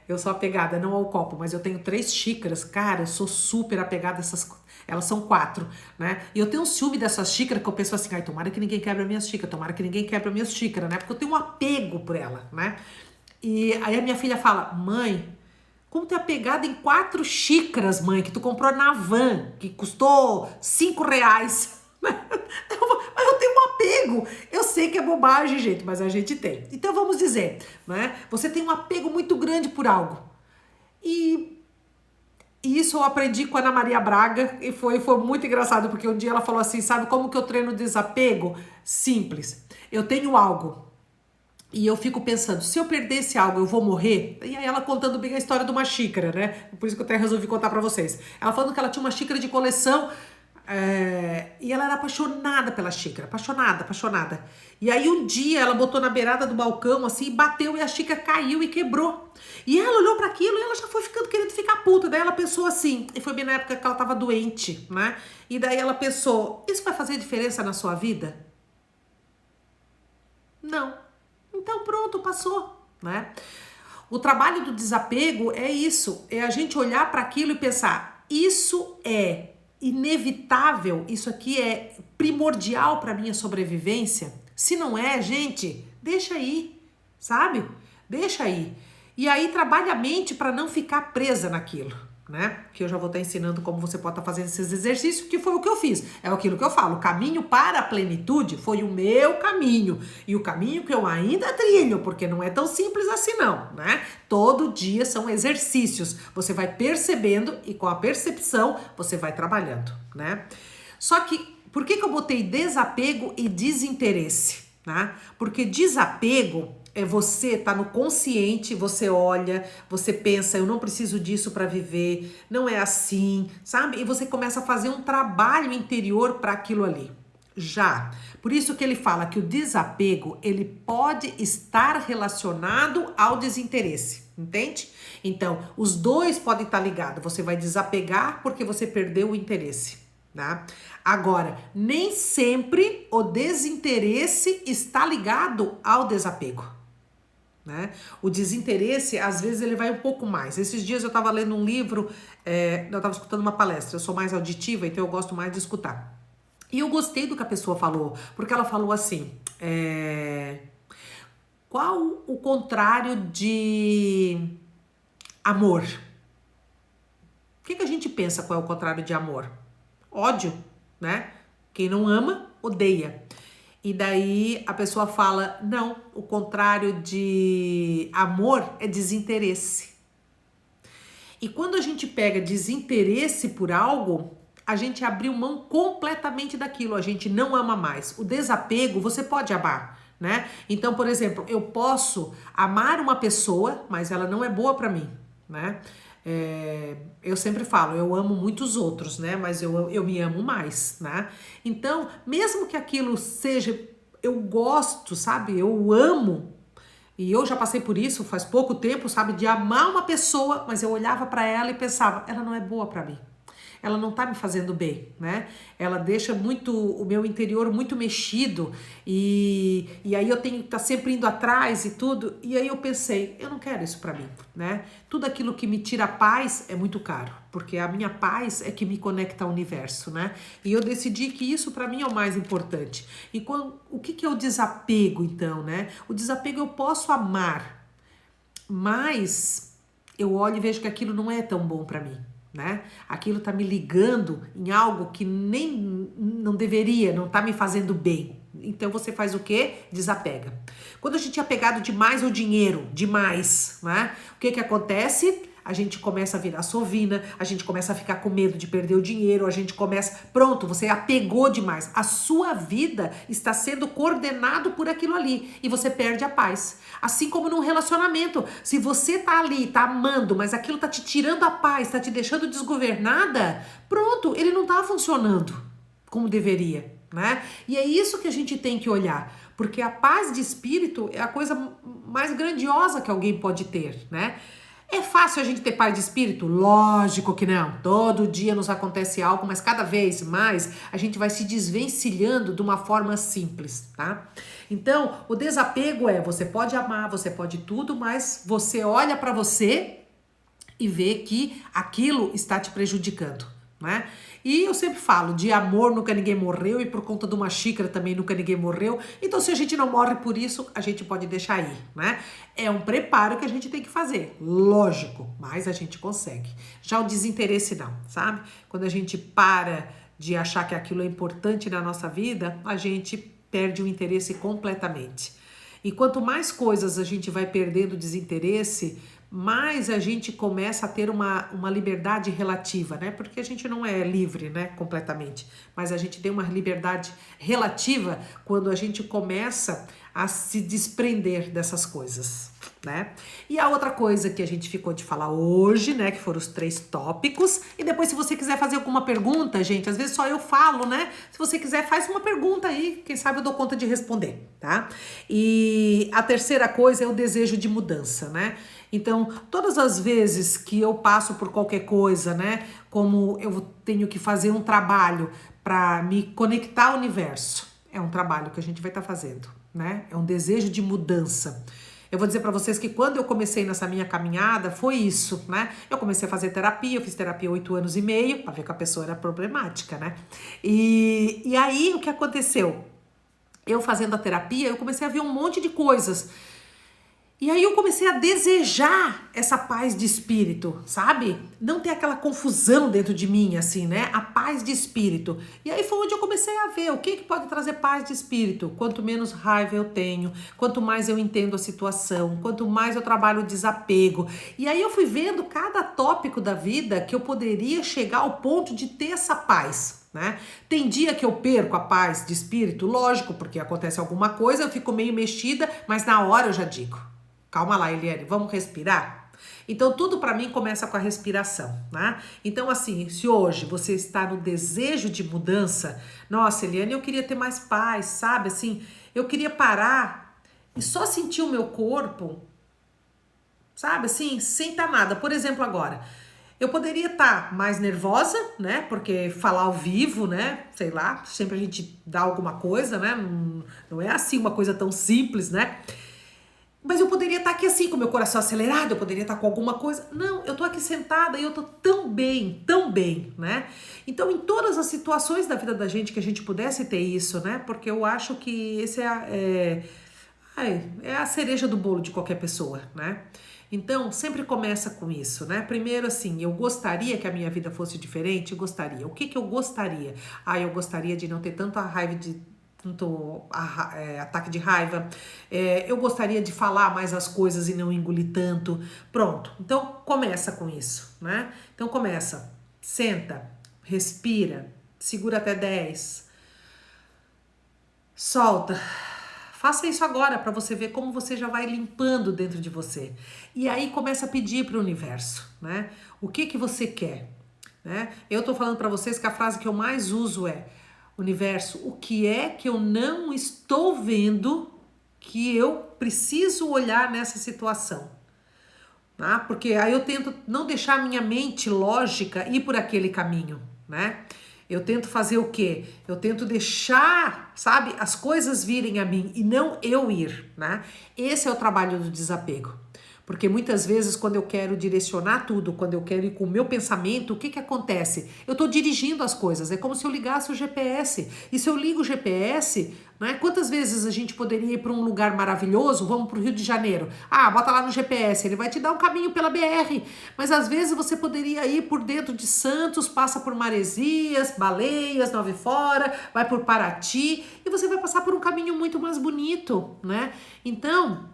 Eu sou apegada não ao copo, mas eu tenho 3 xícaras. Cara, eu sou super apegada a essas coisas. Elas são 4, né? E eu tenho um ciúme dessas xícaras que eu penso assim, tomara que ninguém quebre a minha xícara, tomara que ninguém quebre a minha xícara, né? Porque eu tenho um apego por ela, né? E aí a minha filha fala, mãe, como tu é apegada em 4 xícaras, mãe, que tu comprou na van, que custou 5 reais. Mas eu tenho um apego. Eu sei que é bobagem, gente, mas a gente tem. Então vamos dizer, né? Você tem um apego muito grande por algo. E isso eu aprendi com a Ana Maria Braga e foi muito engraçado, porque um dia ela falou assim, sabe como que eu treino desapego? Simples. Eu tenho algo. E eu fico pensando, se eu perder esse algo, eu vou morrer? E aí ela contando bem a história de uma xícara, né? Por isso que eu até resolvi contar pra vocês. Ela falando que ela tinha uma xícara de coleção e ela era apaixonada pela xícara, apaixonada. E aí um dia ela botou na beirada do balcão assim, bateu e a xícara caiu e quebrou. E ela olhou para aquilo e ela já foi ficando querendo ficar puta. Daí ela pensou assim, e foi bem na época que ela tava doente, né? E daí ela pensou, isso vai fazer diferença na sua vida? Não. Então pronto, passou, né? O trabalho do desapego é isso, é a gente olhar para aquilo e pensar, isso é inevitável, isso aqui é primordial para minha sobrevivência? Se não é, gente, deixa aí, sabe? Deixa aí. E aí trabalha a mente para não ficar presa naquilo, né? Que eu já vou estar ensinando como você pode estar fazendo esses exercícios, que foi o que eu fiz. É aquilo que eu falo, o caminho para a plenitude foi o meu caminho. E o caminho que eu ainda trilho, porque não é tão simples assim não, né? Todo dia são exercícios. Você vai percebendo e com a percepção você vai trabalhando, né? Só que, por que eu botei desapego e desinteresse, né? Porque desapego é você tá no consciente, você olha, você pensa, eu não preciso disso para viver, não é assim, sabe? E você começa a fazer um trabalho interior para aquilo ali. Já. Por isso que ele fala que o desapego, ele pode estar relacionado ao desinteresse, entende? Então, os dois podem estar ligados. Você vai desapegar porque você perdeu o interesse, tá? Agora, nem sempre o desinteresse está ligado ao desapego. Né? O desinteresse, às vezes, ele vai um pouco mais. Esses dias eu estava lendo um livro, eu estava escutando uma palestra, eu sou mais auditiva, então eu gosto mais de escutar. E eu gostei do que a pessoa falou, porque ela falou assim, qual o contrário de amor? O que a gente pensa qual é o contrário de amor? Ódio, né? Quem não ama, odeia. E daí a pessoa fala, não, o contrário de amor é desinteresse. E quando a gente pega desinteresse por algo, a gente abriu mão completamente daquilo, a gente não ama mais. O desapego, você pode amar, né? Então, por exemplo, eu posso amar uma pessoa, mas ela não é boa pra mim, né? Eu sempre falo, eu amo muitos outros, né? Mas eu me amo mais, né? Então, mesmo que aquilo seja, eu gosto, sabe? Eu amo, e eu já passei por isso faz pouco tempo, sabe? De amar uma pessoa, mas eu olhava pra ela e pensava, ela não é boa pra mim. Ela não tá me fazendo bem, né? Ela deixa muito o meu interior muito mexido e aí eu tenho que estar sempre indo atrás e tudo. E aí eu pensei, eu não quero isso pra mim, né? Tudo aquilo que me tira a paz é muito caro, porque a minha paz é que me conecta ao universo, né? E eu decidi que isso pra mim é o mais importante. E o que é o desapego, então, né? O desapego eu posso amar, mas eu olho e vejo que aquilo não é tão bom pra mim. Né? Aquilo tá me ligando em algo que nem não deveria, não tá me fazendo bem. Então você faz o quê? Desapega. Quando a gente é apegado demais ao dinheiro, demais, né? O que acontece? a gente começa a virar sovina, a gente começa a ficar com medo de perder o dinheiro, a gente começa, pronto, você apegou demais. A sua vida está sendo coordenado por aquilo ali e você perde a paz. Assim como num relacionamento, se você tá ali, tá amando, mas aquilo tá te tirando a paz, tá te deixando desgovernada, pronto, ele não tá funcionando como deveria, né? E é isso que a gente tem que olhar, porque a paz de espírito é a coisa mais grandiosa que alguém pode ter, né? É fácil a gente ter paz de espírito? Lógico que não. Todo dia nos acontece algo, mas cada vez mais a gente vai se desvencilhando de uma forma simples, tá? Então, o desapego é, você pode amar, você pode tudo, mas você olha pra você e vê que aquilo está te prejudicando, né? E eu sempre falo, de amor nunca ninguém morreu e por conta de uma xícara também nunca ninguém morreu. Então se a gente não morre por isso, a gente pode deixar ir, né? É um preparo que a gente tem que fazer, lógico, mas a gente consegue. Já o desinteresse não, sabe? Quando a gente para de achar que aquilo é importante na nossa vida, a gente perde o interesse completamente. E quanto mais coisas a gente vai perdendo desinteresse, mais a gente começa a ter uma liberdade relativa, né? Porque a gente não é livre, né? Completamente. Mas a gente tem uma liberdade relativa quando a gente começa a se desprender dessas coisas, né? E a outra coisa que a gente ficou de falar hoje, né? Que foram os 3 tópicos. E depois, se você quiser fazer alguma pergunta, gente, às vezes só eu falo, né? Se você quiser, faz uma pergunta aí, quem sabe eu dou conta de responder, tá? E a terceira coisa é o desejo de mudança, né? Então, todas as vezes que eu passo por qualquer coisa, né, como eu tenho que fazer um trabalho para me conectar ao universo, é um trabalho que a gente vai estar fazendo, né? É um desejo de mudança. Eu vou dizer para vocês que quando eu comecei nessa minha caminhada, foi isso, né? Eu comecei a fazer terapia, eu fiz terapia 8 anos e meio, para ver que a pessoa era problemática, né? E aí, o que aconteceu? Eu fazendo a terapia, eu comecei a ver um monte de coisas. E aí eu comecei a desejar essa paz de espírito, sabe? Não ter aquela confusão dentro de mim, assim, né? A paz de espírito. E aí foi onde eu comecei a ver o que pode trazer paz de espírito. Quanto menos raiva eu tenho, quanto mais eu entendo a situação, quanto mais eu trabalho o desapego. E aí eu fui vendo cada tópico da vida que eu poderia chegar ao ponto de ter essa paz, né? Tem dia que eu perco a paz de espírito, lógico, porque acontece alguma coisa, eu fico meio mexida, mas na hora eu já digo: calma lá, Eliane, vamos respirar? Então, tudo para mim começa com a respiração, né? Então, assim, se hoje você está no desejo de mudança, nossa, Eliane, eu queria ter mais paz, sabe? Assim, eu queria parar e só sentir o meu corpo, sabe? Assim, sem estar nada. Por exemplo, agora, eu poderia estar mais nervosa, né? Porque falar ao vivo, né? Sei lá, sempre a gente dá alguma coisa, né? Não é assim uma coisa tão simples, né? Mas eu poderia estar aqui assim, com meu coração acelerado, eu poderia estar com alguma coisa. Não, eu tô aqui sentada e eu tô tão bem, né? Então, em todas as situações da vida da gente que a gente pudesse ter isso, né? Porque eu acho que esse é a cereja do bolo de qualquer pessoa, né? Então, sempre começa com isso, né? Primeiro, assim, eu gostaria que a minha vida fosse diferente? Gostaria. O que eu gostaria? Eu gostaria de não ter tanta raiva tanto ataque de raiva, eu gostaria de falar mais as coisas e não engolir tanto. Pronto, então começa com isso, né? Então começa, senta, respira, segura até 10, solta. Faça isso agora para você ver como você já vai limpando dentro de você. E aí começa a pedir para o universo, né? O que você quer, né? Eu tô falando para vocês que a frase que eu mais uso é: universo, o que é que eu não estou vendo que eu preciso olhar nessa situação? Tá? Porque aí eu tento não deixar a minha mente lógica ir por aquele caminho, né? Eu tento fazer o quê? Eu tento deixar, sabe, as coisas virem a mim e não eu ir, né? Esse é o trabalho do desapego. Porque muitas vezes, quando eu quero direcionar tudo, quando eu quero ir com o meu pensamento, o que acontece? Eu estou dirigindo as coisas, é como se eu ligasse o GPS. E se eu ligo o GPS, né, quantas vezes a gente poderia ir para um lugar maravilhoso? Vamos para o Rio de Janeiro. Bota lá no GPS, ele vai te dar um caminho pela BR. Mas às vezes você poderia ir por dentro de Santos, passa por Maresias, Baleias, Nova Fora, vai por Paraty, e você vai passar por um caminho muito mais bonito, né? Então,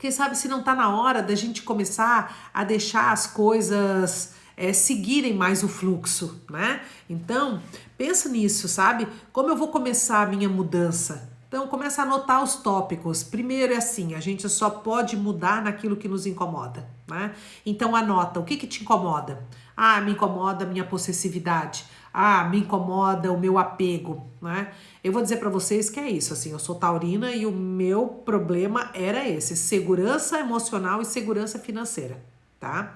Quem sabe se não tá na hora da gente começar a deixar as coisas seguirem mais o fluxo, né? Então, pensa nisso, sabe? Como eu vou começar a minha mudança? Então, começa a anotar os tópicos. Primeiro é assim, a gente só pode mudar naquilo que nos incomoda, né? Então, anota, o que que te incomoda? Ah, me incomoda a minha possessividade. Ah, me incomoda o meu apego, né? Eu vou dizer para vocês que é isso, assim, eu sou taurina e o meu problema era esse, segurança emocional e segurança financeira, tá?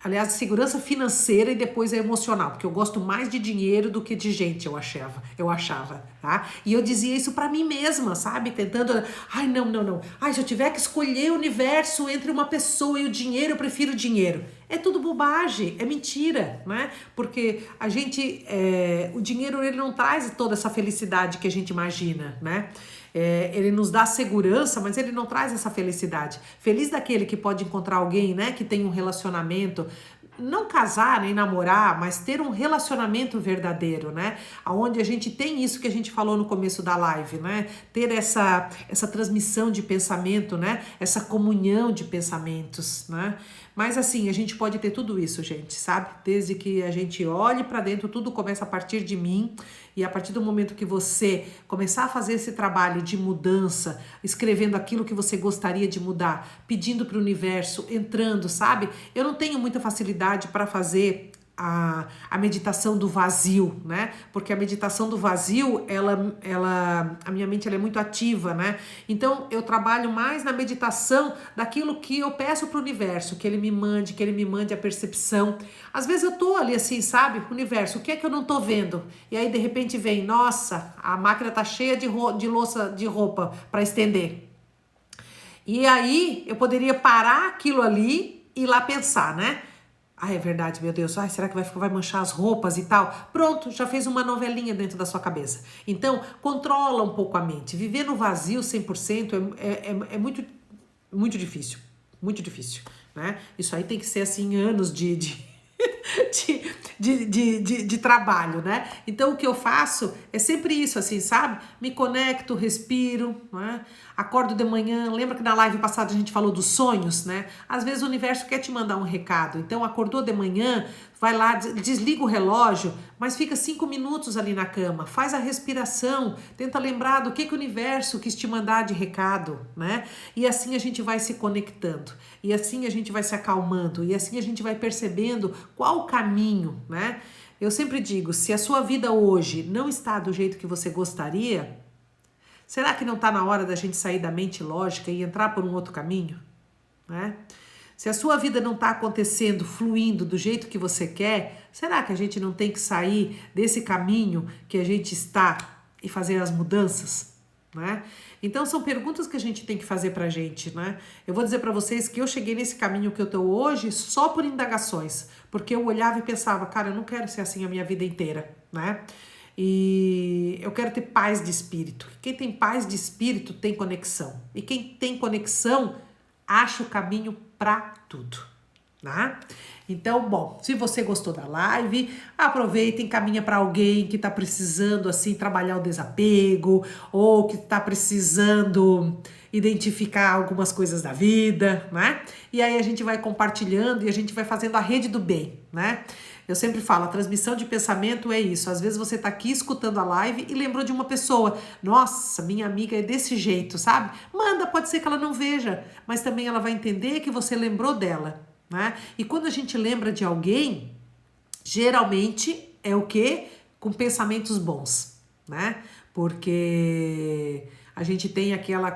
Aliás, segurança financeira e depois a emocional, porque eu gosto mais de dinheiro do que de gente, eu achava, tá? E eu dizia isso pra mim mesma, sabe? Tentando, ai, não. Ai, se eu tiver que escolher o universo entre uma pessoa e o dinheiro, eu prefiro o dinheiro. É tudo bobagem, é mentira, né? Porque a gente, o dinheiro, ele não traz toda essa felicidade que a gente imagina, né? Ele nos dá segurança, mas ele não traz essa felicidade. Feliz daquele que pode encontrar alguém, né, que tem um relacionamento, não casar nem namorar, mas ter um relacionamento verdadeiro, né? Onde a gente tem isso que a gente falou no começo da live, né? Ter essa transmissão de pensamento, né? Essa comunhão de pensamentos, né? Mas assim, a gente pode ter tudo isso, gente, sabe? Desde que a gente olhe para dentro, tudo começa a partir de mim. E a partir do momento que você começar a fazer esse trabalho de mudança, escrevendo aquilo que você gostaria de mudar, pedindo para o universo, entrando, sabe? Eu não tenho muita facilidade para fazer a meditação do vazio, né? Porque a meditação do vazio, a minha mente ela é muito ativa, né? Então eu trabalho mais na meditação daquilo que eu peço para o universo, que ele me mande a percepção. Às vezes eu tô ali assim, sabe? Universo, o que é que eu não tô vendo? E aí de repente vem, nossa, a máquina tá cheia de louça de roupa para estender. E aí eu poderia parar aquilo ali e ir lá pensar, né? Ah, é verdade, meu Deus. Ai, será que vai manchar as roupas e tal? Pronto, já fez uma novelinha dentro da sua cabeça. Então, controla um pouco a mente. Viver no vazio 100% é muito, muito difícil. Muito difícil, né? Isso aí tem que ser, assim, anos de trabalho, né? Então o que eu faço é sempre isso, assim, sabe? Me conecto, respiro, né? Acordo de manhã, lembra que na live passada a gente falou dos sonhos, né? Às vezes o universo quer te mandar um recado, então acordou de manhã, vai lá, desliga o relógio, mas fica 5 minutos ali na cama, faz a respiração, tenta lembrar do que o universo quis te mandar de recado, né? E assim a gente vai se conectando, e assim a gente vai se acalmando, e assim a gente vai percebendo qual o caminho, né? Eu sempre digo, se a sua vida hoje não está do jeito que você gostaria, será que não está na hora da gente sair da mente lógica e entrar por um outro caminho, né? Se a sua vida não está acontecendo, fluindo do jeito que você quer, será que a gente não tem que sair desse caminho que a gente está e fazer as mudanças, né? Então são perguntas que a gente tem que fazer pra gente, né? Eu vou dizer pra vocês que eu cheguei nesse caminho que eu tô hoje só por indagações, porque eu olhava e pensava, cara, eu não quero ser assim a minha vida inteira, né? E eu quero ter paz de espírito. Quem tem paz de espírito tem conexão. E quem tem conexão acha o caminho para tudo, né? Então, bom, se você gostou da live, aproveita e encaminha para alguém que tá precisando, assim, trabalhar o desapego ou que tá precisando identificar algumas coisas da vida, né? E aí a gente vai compartilhando e a gente vai fazendo a rede do bem, né? Eu sempre falo, a transmissão de pensamento é isso. Às vezes você tá aqui escutando a live e lembrou de uma pessoa. Nossa, minha amiga é desse jeito, sabe? Manda, pode ser que ela não veja, mas também ela vai entender que você lembrou dela, né? E quando a gente lembra de alguém, geralmente é o quê? Com pensamentos bons, né? Porque a gente tem aquelas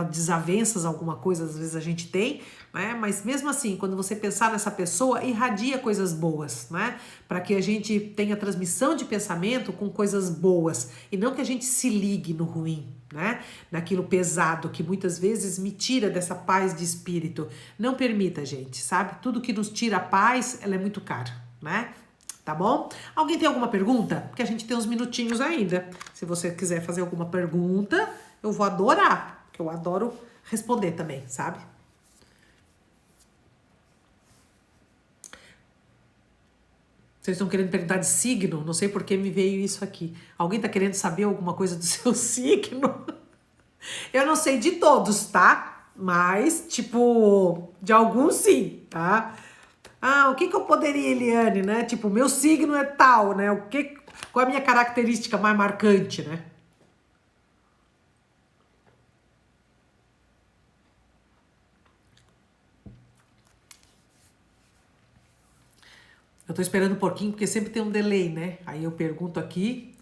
desavenças, alguma coisa às vezes a gente tem, né? Mas mesmo assim, quando você pensar nessa pessoa, irradia coisas boas, né? Para que a gente tenha transmissão de pensamento com coisas boas e não que a gente se ligue no ruim, né? Naquilo pesado que muitas vezes me tira dessa paz de espírito. Não permita, gente, sabe? Tudo que nos tira a paz, ela é muito caro, né? Tá bom? Alguém tem alguma pergunta? Porque a gente tem uns minutinhos ainda. Se você quiser fazer alguma pergunta, eu vou adorar, porque eu adoro responder também, sabe? Vocês estão querendo perguntar de signo? Não sei por que me veio isso aqui. Alguém tá querendo saber alguma coisa do seu signo? Eu não sei de todos, tá? Mas, tipo, de alguns sim, tá? Ah, o que que eu poderia, Eliane, né? Tipo, meu signo é tal, né? Qual é a minha característica mais marcante, né? Eu tô esperando um pouquinho, porque sempre tem um delay, né? Aí eu pergunto aqui.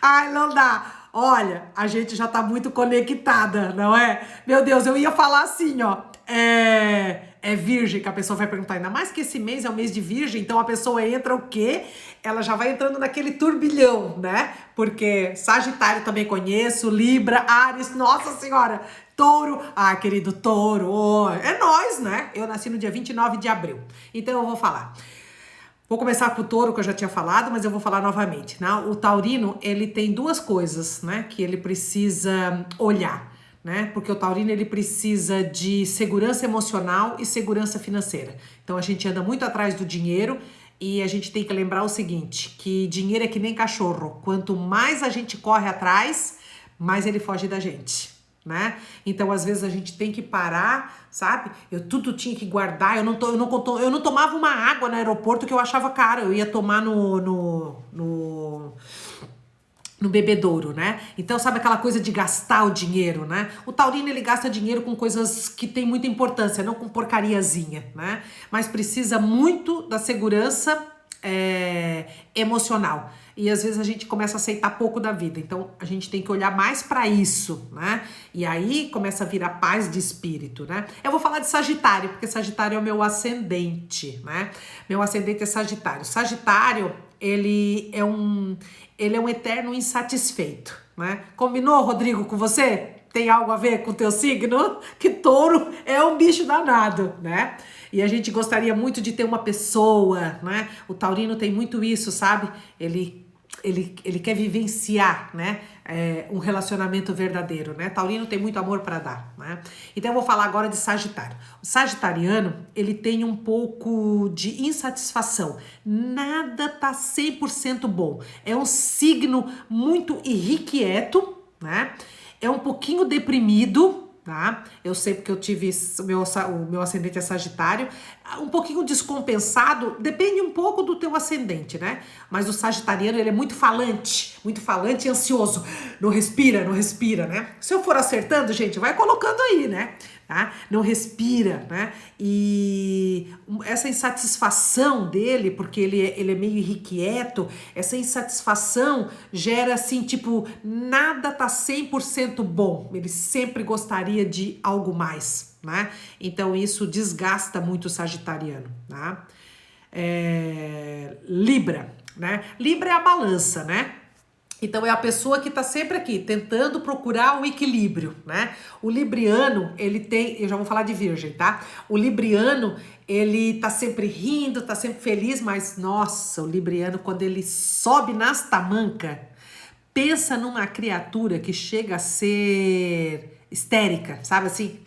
Ai, não dá. Olha, a gente já tá muito conectada, não é? Meu Deus, eu ia falar assim, ó. É virgem que a pessoa vai perguntar. Ainda mais que esse mês é o mês de virgem, então a pessoa entra o quê? Ela já vai entrando naquele turbilhão, né? Porque Sagitário também conheço, Libra, Áries, nossa senhora, Touro. Ah, querido Touro, oh, é nós, né? Eu nasci no dia 29 de abril. Então eu vou falar. Vou começar com o touro, que eu já tinha falado, mas eu vou falar novamente, né? O taurino, ele tem duas coisas, né, que ele precisa olhar, né? Porque o taurino, ele precisa de segurança emocional e segurança financeira. Então, a gente anda muito atrás do dinheiro e a gente tem que lembrar o seguinte, que dinheiro é que nem cachorro. Quanto mais a gente corre atrás, mais ele foge da gente, né? Então, às vezes a gente tem que parar, sabe? Eu tudo tinha que guardar. Eu não tomava uma água no aeroporto que eu achava cara. Eu ia tomar no bebedouro, né? Então, sabe aquela coisa de gastar o dinheiro, né? O taurino, ele gasta dinheiro com coisas que têm muita importância, não com porcariazinha, né? Mas precisa muito da segurança emocional. E às vezes a gente começa a aceitar pouco da vida. Então, a gente tem que olhar mais para isso, né? E aí começa a vir a paz de espírito, né? Eu vou falar de Sagitário, porque Sagitário é o meu ascendente, né? Meu ascendente é Sagitário. Sagitário, ele é um eterno insatisfeito, né? Combinou, Rodrigo, com você? Tem algo a ver com o teu signo? Que touro é um bicho danado, né? E a gente gostaria muito de ter uma pessoa, né? O taurino tem muito isso, sabe? Ele quer vivenciar, né? Um relacionamento verdadeiro, né? Taurino tem muito amor para dar, né? Então eu vou falar agora de Sagitário. O sagitariano, ele tem um pouco de insatisfação. Nada tá 100% bom. É um signo muito irrequieto, né? É um pouquinho deprimido, tá? Eu sei porque eu tive o meu ascendente é Sagitário, um pouquinho descompensado, depende um pouco do teu ascendente, né? Mas o sagitariano, ele é muito falante e ansioso. Não respira, né? Se eu for acertando, gente, vai colocando aí, né? Tá? Não respira, né? E essa insatisfação dele, porque ele é meio irrequieto, essa insatisfação gera assim, tipo, nada tá 100% bom. Ele sempre gostaria de algo mais, né? Então isso desgasta muito o sagitariano, tá? Libra, né? Libra é a balança, né? Então é a pessoa que tá sempre aqui, tentando procurar o equilíbrio, né? O libriano, ele tem, eu já vou falar de virgem, tá? O libriano, ele tá sempre rindo, tá sempre feliz, mas nossa, o libriano, quando ele sobe nas tamancas, pensa numa criatura que chega a ser histérica, sabe assim?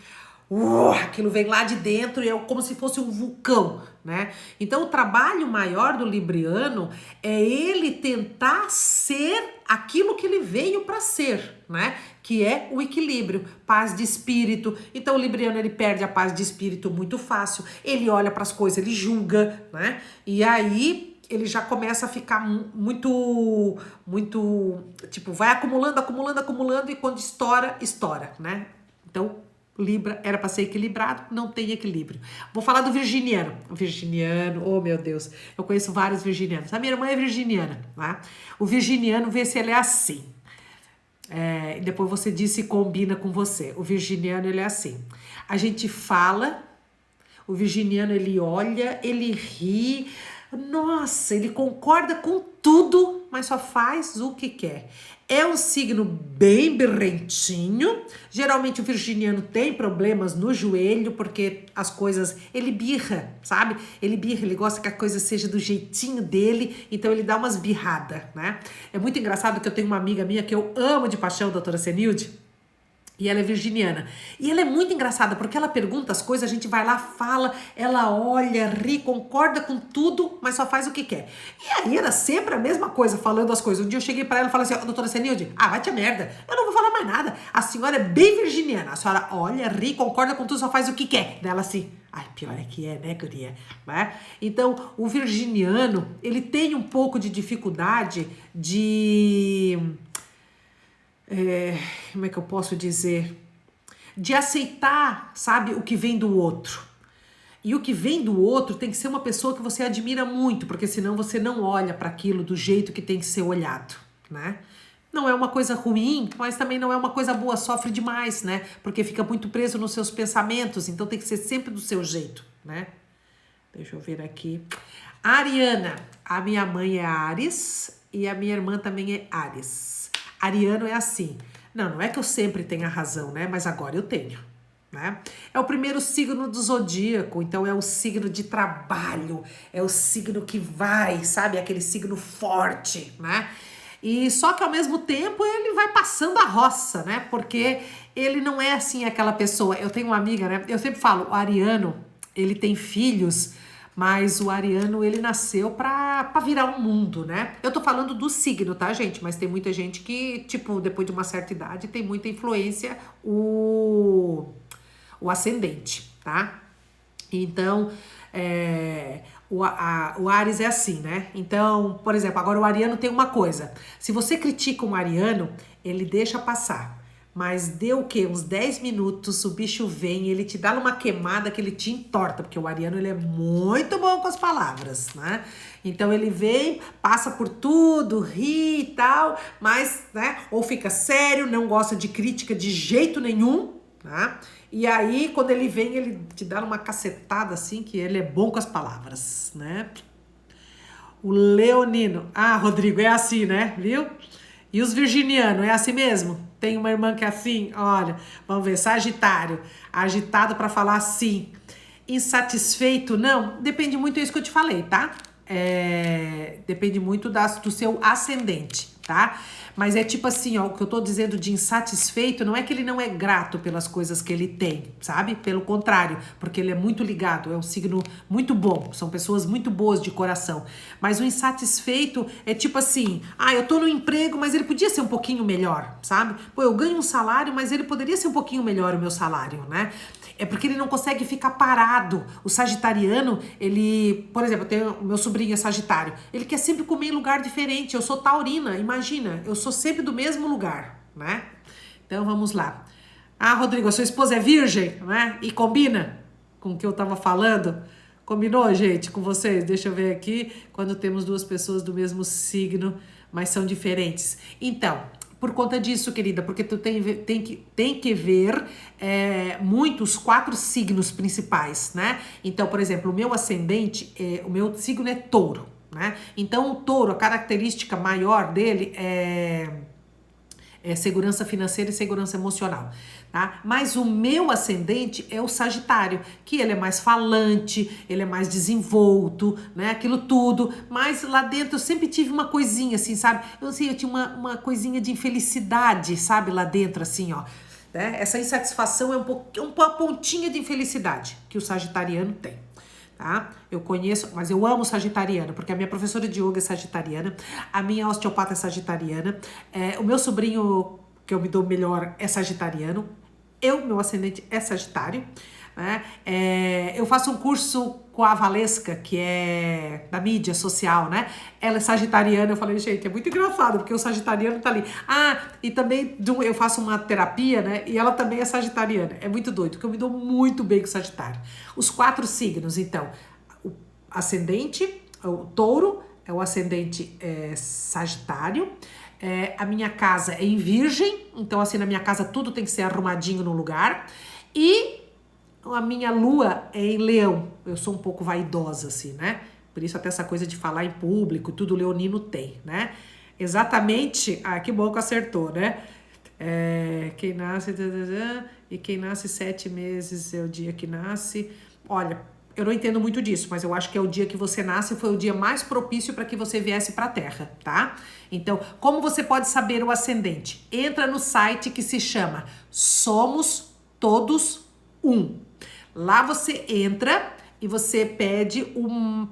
Aquilo vem lá de dentro e é como se fosse um vulcão, né? Então o trabalho maior do libriano é ele tentar ser aquilo que ele veio para ser, né? Que é o equilíbrio, paz de espírito. Então o libriano, ele perde a paz de espírito muito fácil. Ele olha para as coisas, ele julga, né? E aí ele já começa a ficar muito, tipo, vai acumulando e quando estoura, né? Então Libra era para ser equilibrado, não tem equilíbrio. Vou falar do virginiano. O virginiano, oh meu Deus, eu conheço vários virginianos. A minha irmã é virginiana, tá? O virginiano, vê se ele é assim. Depois você diz se combina com você. O virginiano, ele é assim. A gente fala, o virginiano, ele olha, ele ri. Nossa, ele concorda com tudo, mas só faz o que quer. É um signo bem berrentinho. Geralmente o virginiano tem problemas no joelho, porque as coisas, ele birra, sabe? Ele gosta que a coisa seja do jeitinho dele, então ele dá umas birradas, né? É muito engraçado que eu tenho uma amiga minha que eu amo de paixão, doutora Senilde. E ela é virginiana. E ela é muito engraçada, porque ela pergunta as coisas, a gente vai lá, fala, ela olha, ri, concorda com tudo, mas só faz o que quer. E aí era sempre a mesma coisa, falando as coisas. Um dia eu cheguei pra ela e falei assim, doutora Senilde, vai te a merda, eu não vou falar mais nada. A senhora é bem virginiana, a senhora olha, ri, concorda com tudo, só faz o que quer. Dela assim, pior é que é, né, guria? Né? Então, o virginiano, ele tem um pouco de dificuldade de... como é que eu posso dizer? De aceitar, sabe, o que vem do outro. E o que vem do outro tem que ser uma pessoa que você admira muito, porque senão você não olha para aquilo do jeito que tem que ser olhado, né? Não é uma coisa ruim, mas também não é uma coisa boa, sofre demais, né? Porque fica muito preso nos seus pensamentos, então tem que ser sempre do seu jeito, né? Deixa eu ver aqui. Ariana, a minha mãe é Áries e a minha irmã também é Áries. Ariano é assim. Não é que eu sempre tenha razão, né? Mas agora eu tenho, né? É o primeiro signo do zodíaco, então é o signo de trabalho, é o signo que vai, sabe? Aquele signo forte, né? E só que ao mesmo tempo ele vai passando a roça, né? Porque ele não é assim aquela pessoa. Eu tenho uma amiga, né? Eu sempre falo, o ariano, ele tem filhos, mas o ariano, ele nasceu pra virar um mundo, né? Eu tô falando do signo, tá, gente? Mas tem muita gente que, tipo, depois de uma certa idade, tem muita influência o ascendente, tá? Então, o Áries é assim, né? Então, por exemplo, agora o ariano tem uma coisa. Se você critica um ariano, ele deixa passar. Mas deu o quê? Uns 10 minutos, o bicho vem, ele te dá uma queimada que ele te entorta, porque o ariano, ele é muito bom com as palavras, né? Então ele vem, passa por tudo, ri e tal, mas, né, ou fica sério, não gosta de crítica de jeito nenhum, tá? E aí, quando ele vem, ele te dá uma cacetada assim, que ele é bom com as palavras, né? O leonino. Rodrigo, é assim, né? Viu? E os virginianos, é assim mesmo? Tem uma irmã que é assim? Olha, vamos ver, Sagitário. Agitado para falar sim. Insatisfeito? Não, depende muito disso que eu te falei, tá? Depende muito do seu ascendente, tá? Mas é tipo assim, ó, o que eu tô dizendo de insatisfeito não é que ele não é grato pelas coisas que ele tem, sabe? Pelo contrário, porque ele é muito ligado, é um signo muito bom, são pessoas muito boas de coração. Mas o insatisfeito é tipo assim, eu tô no emprego, mas ele podia ser um pouquinho melhor, sabe? Pô, eu ganho um salário, mas ele poderia ser um pouquinho melhor o meu salário, né? É porque ele não consegue ficar parado. O sagitariano, ele... Por exemplo, eu tenho o meu sobrinho é sagitário. Ele quer sempre comer em lugar diferente. Eu sou taurina, imagina. Eu sou sempre do mesmo lugar, né? Então, vamos lá. Rodrigo, a sua esposa é virgem, né? E combina com o que eu tava falando? Combinou, gente, com vocês? Deixa eu ver aqui. Quando temos duas pessoas do mesmo signo, mas são diferentes. Então... Por conta disso, querida, porque tu tem que ver muito os 4 signos principais, né? Então, por exemplo, o meu ascendente, o meu signo é touro, né? Então, o touro, a característica maior dele é segurança financeira e segurança emocional, tá? Mas o meu ascendente é o Sagitário, que ele é mais falante, ele é mais desenvolto, né? Aquilo tudo, mas lá dentro eu sempre tive uma coisinha assim, sabe? Eu sei, eu tinha uma coisinha de infelicidade, sabe? Lá dentro, assim, ó. Né? Essa insatisfação é uma pontinha de infelicidade que o sagitariano tem. Tá? Eu conheço, mas eu amo sagitariano, porque a minha professora de yoga é sagitariana, a minha osteopata é sagitariana, o meu sobrinho, que eu me dou melhor, é sagitariano, meu ascendente é sagitário, né? Eu faço um curso com a Valesca, que é da mídia social, né? Ela é sagitariana, eu falei, gente, é muito engraçado, porque o sagitariano tá ali. E também eu faço uma terapia, né? E ela também é sagitariana. É muito doido, porque eu me dou muito bem com o Sagitário. Os 4 signos, então, o ascendente, o touro, o ascendente Sagitário, a minha casa é em Virgem, então assim, na minha casa tudo tem que ser arrumadinho no lugar, e a minha lua é em Leão. Eu sou um pouco vaidosa, assim, né? Por isso até essa coisa de falar em público, tudo leonino tem, né? Exatamente. Que bom que acertou, né? Quem nasce... E quem nasce 7 meses é o dia que nasce. Olha, Eu não entendo muito disso, mas eu acho que é o dia que você nasce foi o dia mais propício para que você viesse para a Terra, tá? Então, como você pode saber o ascendente? Entra no site que se chama Somos Todos Um. Lá você entra e você pede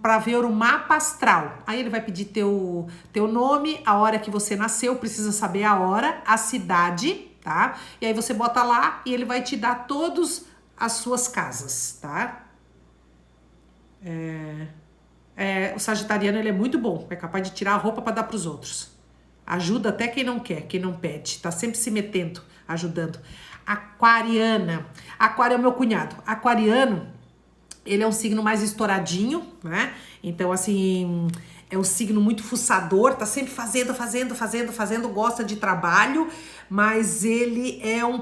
para ver o mapa astral. Aí ele vai pedir teu nome, a hora que você nasceu, precisa saber a hora, a cidade, tá? E aí você bota lá e ele vai te dar todas as suas casas, tá? O sagitariano ele é muito bom, é capaz de tirar a roupa para dar para os outros. Ajuda até quem não quer, quem não pede, tá sempre se metendo, ajudando. Aquariana. Aquário é meu cunhado. Aquariano, ele é um signo mais estouradinho, né? Então, assim, é um signo muito fuçador, tá sempre fazendo, gosta de trabalho, mas ele é um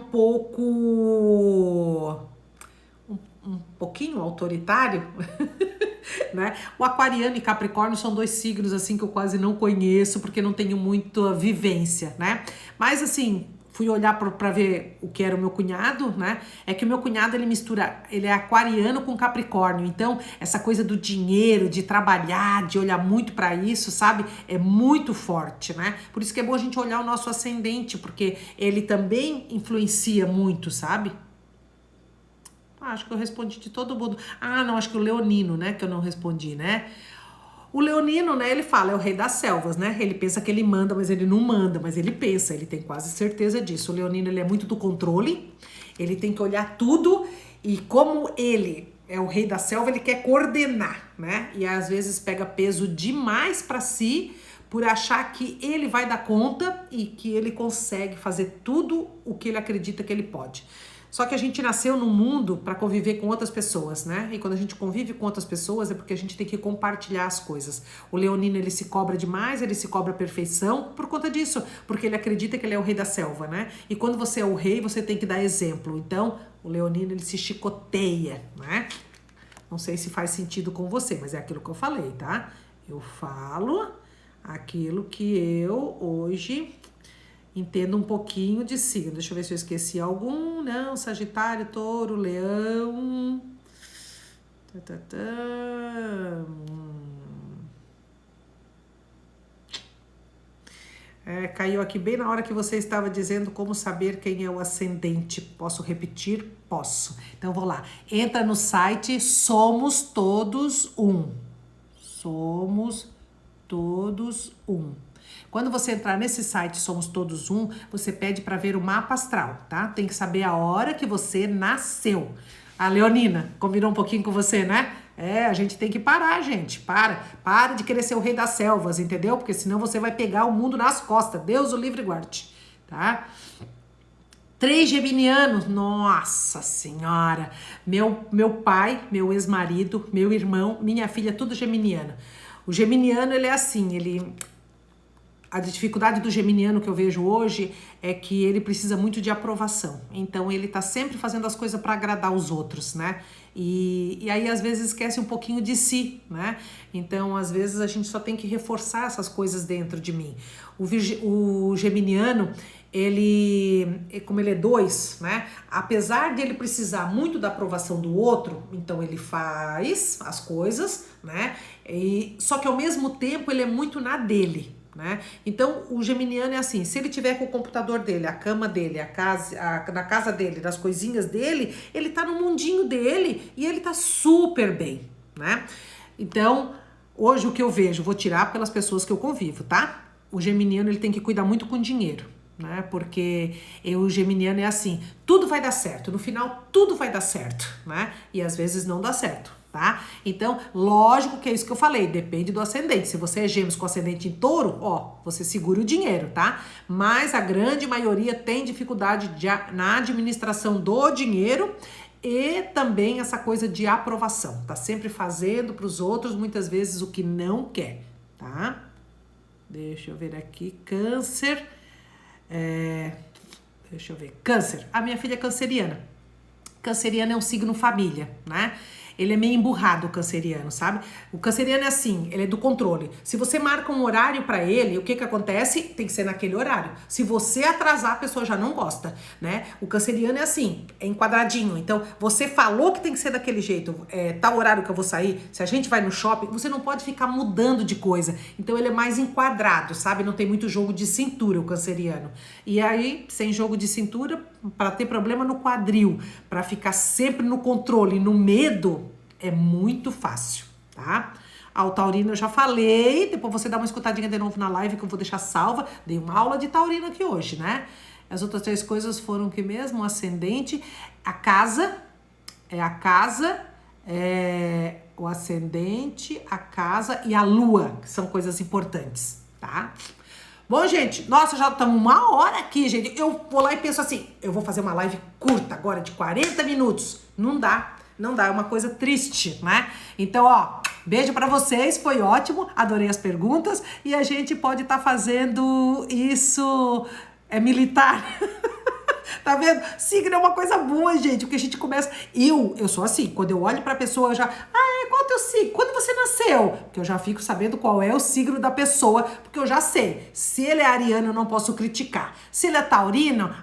pouquinho autoritário, né? O aquariano e capricórnio são dois signos assim que eu quase não conheço porque não tenho muita vivência, né? Mas assim, fui olhar para ver o que era o meu cunhado, né? É que o meu cunhado ele é aquariano com capricórnio. Então, essa coisa do dinheiro, de trabalhar, de olhar muito para isso, sabe? É muito forte, né? Por isso que é bom a gente olhar o nosso ascendente, porque ele também influencia muito, sabe? Acho que eu respondi de todo mundo. Ah, não, acho que o leonino, né, que eu não respondi, né? O leonino, né, ele fala, é o rei das selvas, né? Ele pensa que ele manda, mas ele não manda, mas ele pensa, ele tem quase certeza disso. O leonino, ele é muito do controle, ele tem que olhar tudo e como ele é o rei da selva, ele quer coordenar, né? E às vezes pega peso demais pra si por achar que ele vai dar conta e que ele consegue fazer tudo o que ele acredita que ele pode. Só que a gente nasceu num mundo para conviver com outras pessoas, né? E quando a gente convive com outras pessoas é porque a gente tem que compartilhar as coisas. O leonino, ele se cobra demais, ele se cobra a perfeição por conta disso, porque ele acredita que ele é o rei da selva, né? E quando você é o rei, você tem que dar exemplo. Então, o leonino, ele se chicoteia, né? Não sei se faz sentido com você, mas é aquilo que eu falei, tá? Eu falo aquilo que eu hoje entendo um pouquinho de signo. Deixa eu ver se eu esqueci algum. Não, Sagitário, Touro, Leão. Caiu aqui bem na hora que você estava dizendo como saber quem é o ascendente. Posso repetir? Posso. Então, vou lá. Entra no site Somos Todos Um. Somos Todos Um. Quando você entrar nesse site Somos Todos Um, você pede para ver o mapa astral, tá? Tem que saber a hora que você nasceu. A Leonina, combinou um pouquinho com você, né? A gente tem que parar, gente. Para de querer ser o rei das selvas, entendeu? Porque senão você vai pegar o mundo nas costas. Deus o livre e guarde, tá? 3 geminianos, nossa senhora. Meu pai, meu ex-marido, meu irmão, minha filha, tudo geminiano. O geminiano, ele é assim, a dificuldade do geminiano que eu vejo hoje é que ele precisa muito de aprovação. Então, ele tá sempre fazendo as coisas para agradar os outros, né? E aí, às vezes, esquece um pouquinho de né? Então, às vezes, a gente só tem que reforçar essas coisas dentro de mim. O geminiano, como ele é 2, né? Apesar de ele precisar muito da aprovação do outro, então ele faz as coisas, né? Só que, ao mesmo tempo, ele é muito na dele, né? Então o geminiano é assim, se ele tiver com o computador dele, a cama dele, na casa dele, nas coisinhas dele, ele tá no mundinho dele e ele tá super bem, né? Então, hoje o que eu vejo, vou tirar pelas pessoas que eu convivo, tá? O geminiano, ele tem que cuidar muito com dinheiro, né? Porque o geminiano é assim, tudo vai dar certo, no final tudo vai dar certo, né? E às vezes não dá certo. Tá? Então, lógico que é isso que eu falei, depende do ascendente. Se você é gêmeos com ascendente em touro, você segura o dinheiro, tá? Mas a grande maioria tem dificuldade na administração do dinheiro e também essa coisa de aprovação. Tá sempre fazendo para os outros, muitas vezes, o que não quer, tá? Deixa eu ver aqui, câncer. Deixa eu ver, câncer. A minha filha é canceriana. Canceriana é um signo família, né? Ele é meio emburrado, o canceriano, sabe? O canceriano é assim, ele é do controle. Se você marca um horário pra ele, o que que acontece? Tem que ser naquele horário. Se você atrasar, a pessoa já não gosta, né? O canceriano é assim, é enquadradinho. Então, você falou que tem que ser daquele jeito, tal horário que eu vou sair, se a gente vai no shopping, você não pode ficar mudando de coisa. Então, ele é mais enquadrado, sabe? Não tem muito jogo de cintura, o canceriano. E aí, sem jogo de cintura, para ter problema no quadril, para ficar sempre no controle, no medo, é muito fácil, tá? O taurino eu já falei, depois você dá uma escutadinha de novo na live que eu vou deixar salva. Dei uma aula de taurino aqui hoje, né? As outras 3 coisas foram o que mesmo? O ascendente, a casa, o ascendente, a casa e a lua, que são coisas importantes, tá? Bom, gente, nossa, já estamos 1 hora aqui, gente. Eu vou lá e penso assim, eu vou fazer uma live curta agora, de 40 minutos. Não dá, é uma coisa triste, né? Então, ó, beijo pra vocês, foi ótimo, adorei as perguntas. E a gente pode estar fazendo isso, militar. Tá vendo? Signo é uma coisa boa, gente, porque a gente começa... Eu sou assim, quando eu olho pra pessoa, eu já... qual é o teu signo? Quando você nasceu? Porque eu já fico sabendo qual é o signo da pessoa, porque eu já sei. Se ele é ariano, eu não posso criticar. Se ele é taurino,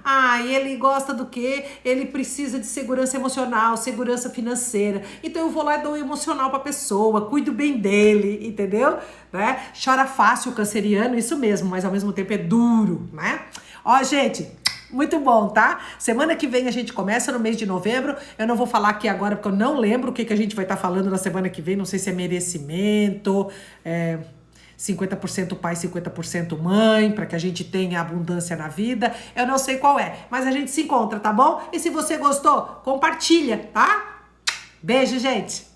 ele gosta do quê? Ele precisa de segurança emocional, segurança financeira. Então eu vou lá e dou o emocional pra pessoa, cuido bem dele, entendeu? Né? Chora fácil o canceriano, isso mesmo, mas ao mesmo tempo é duro, né? Ó, gente... Muito bom, tá? Semana que vem a gente começa no mês de novembro. Eu não vou falar aqui agora porque eu não lembro o que a gente vai estar falando na semana que vem. Não sei se é merecimento, 50% pai, 50% mãe, para que a gente tenha abundância na vida. Eu não sei qual é, mas a gente se encontra, tá bom? E se você gostou, compartilha, tá? Beijo, gente!